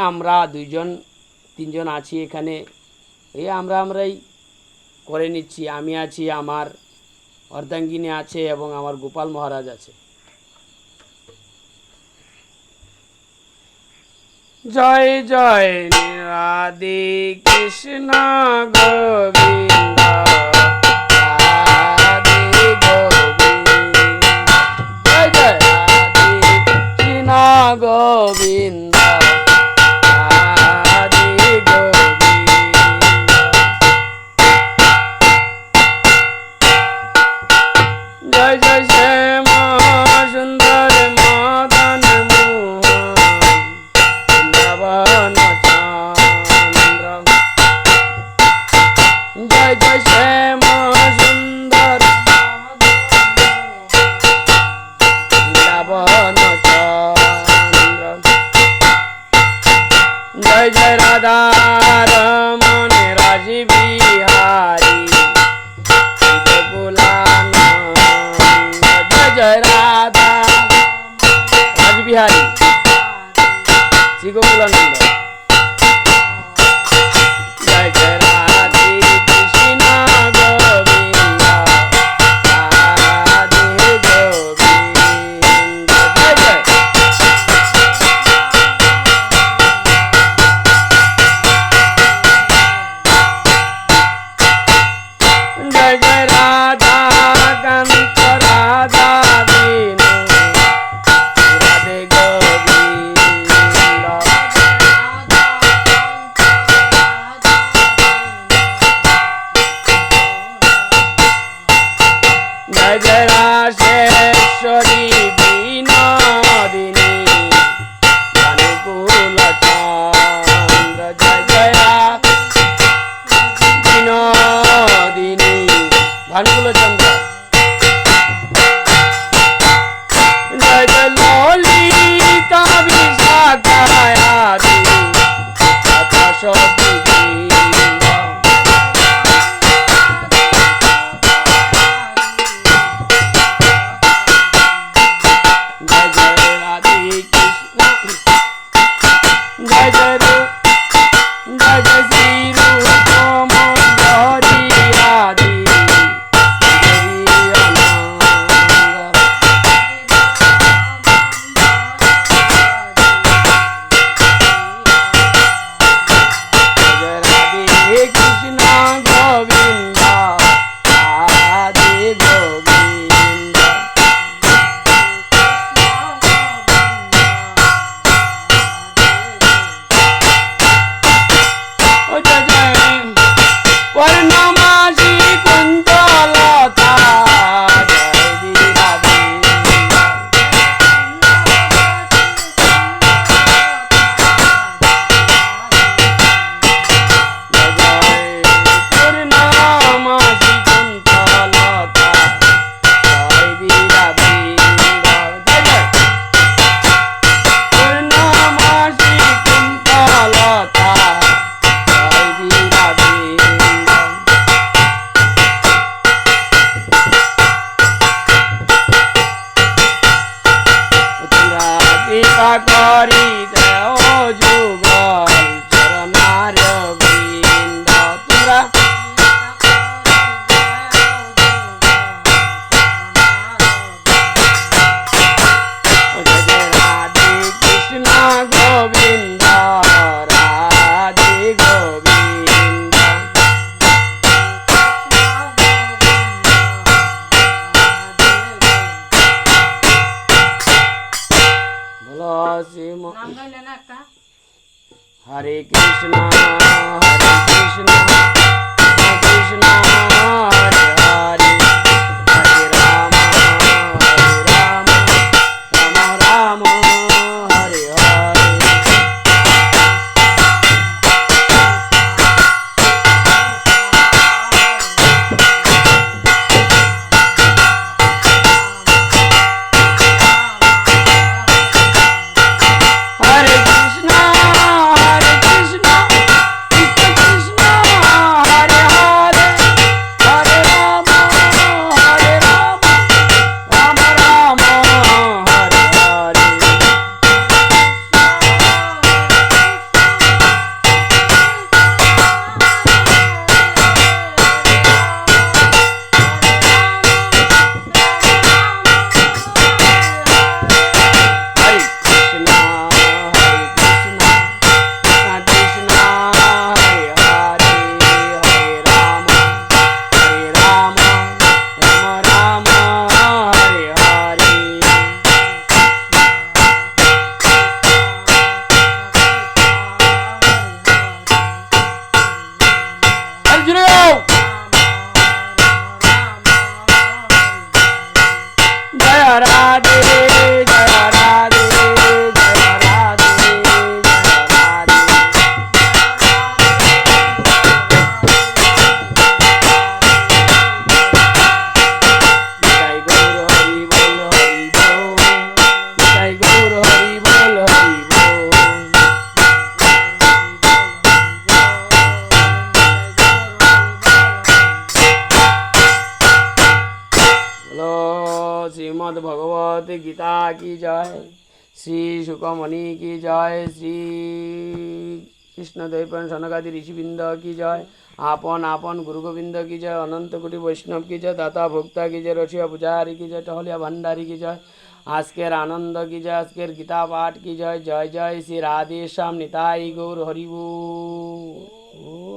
আমরা 2-3জন আছি এখানে। আমরাই করে নিচ্ছি। আমি আছি, আমার অর্ধাঙ্গিনী আছে এবং আমার গোপাল মহারাজ আছে। জয় জয় রাধে কৃষ্ণ গোবিন্দ, রাধে গোবিন্দ, জয় জয় রাধে কৃষ্ণ গোবিন্দ, রাধে গোবিন্দ, জয় জয় শ্যাম সুন্দর মদন মোহন চন্দ্র, জয় জয় শ্যাম সুন্দর বৃন্দাবন চন্দ্র, জয় জয় রাধা রমণ রাজি বিহারী গোকুলানন্দ, জয় জয় রাধা রাজ বিহারী শ্রী গোকুলানন্দ, জয় জয় রাধে কৃষ্ণ গোবিন্দ, রাধে গোবিন্দ, জয় জয় জয় জয় রাধা কান্ত রাধা বিনু রাধে গোবিন্দ, জয় জয় রাশেশ্বরী বিনোদিনী ভানুকুল চন্দ্র, জয় জয় বিনোদিনী ভানুকুল চন্দ্র, জয় জয় ললিতা বিশাখায়াদি তথা সবিবৃন্দ, জয় জয় রাধে কৃষ্ণ, জয় জয় জয় জয় শ্রী রূপ মঞ্জরি রাধে শ্রীম নাম গাইলে না একটা হরে Krishna Krishna Krishna Hare Hare Hare Ram Ram Ram Hare Hare Hare Krishna, Hare Krishna, Krishna Krishna, Hare Hare, Hare Rama, Hare Rama, Rama Rama, Hare Hare. Hare Krishna, Hare Krishna, Krishna Krishna, Hare Hare, Hare Rama, Hare Rama, Rama Rama, Hare Hare. Arjuna! Jaya Radhe, Jaya Radhe, Jaya Radhe, Jaya Radhe. Jai Guru Hari Bol Hari Bol, Jai Guru Hari Bol Hari Bol. बोलो श्रीमद् भगवत गीता की जय, श्री शुकमणि की जय, श्री कृष्ण द्वैपायन सनकादि ऋषिवृंद की जय, आपन आपन गुरु गोविंद की जय, अनंत कोटि वैष्णव की जय, दाता भोक्ता की जय, रसिया पुजारी की जय, टहलिया भंडारी की जय, आजकेर आनंद की जय, आजकेर गीता पाठ की जय, जय जय श्री राधे श्याम निताई गौर हरि बोल।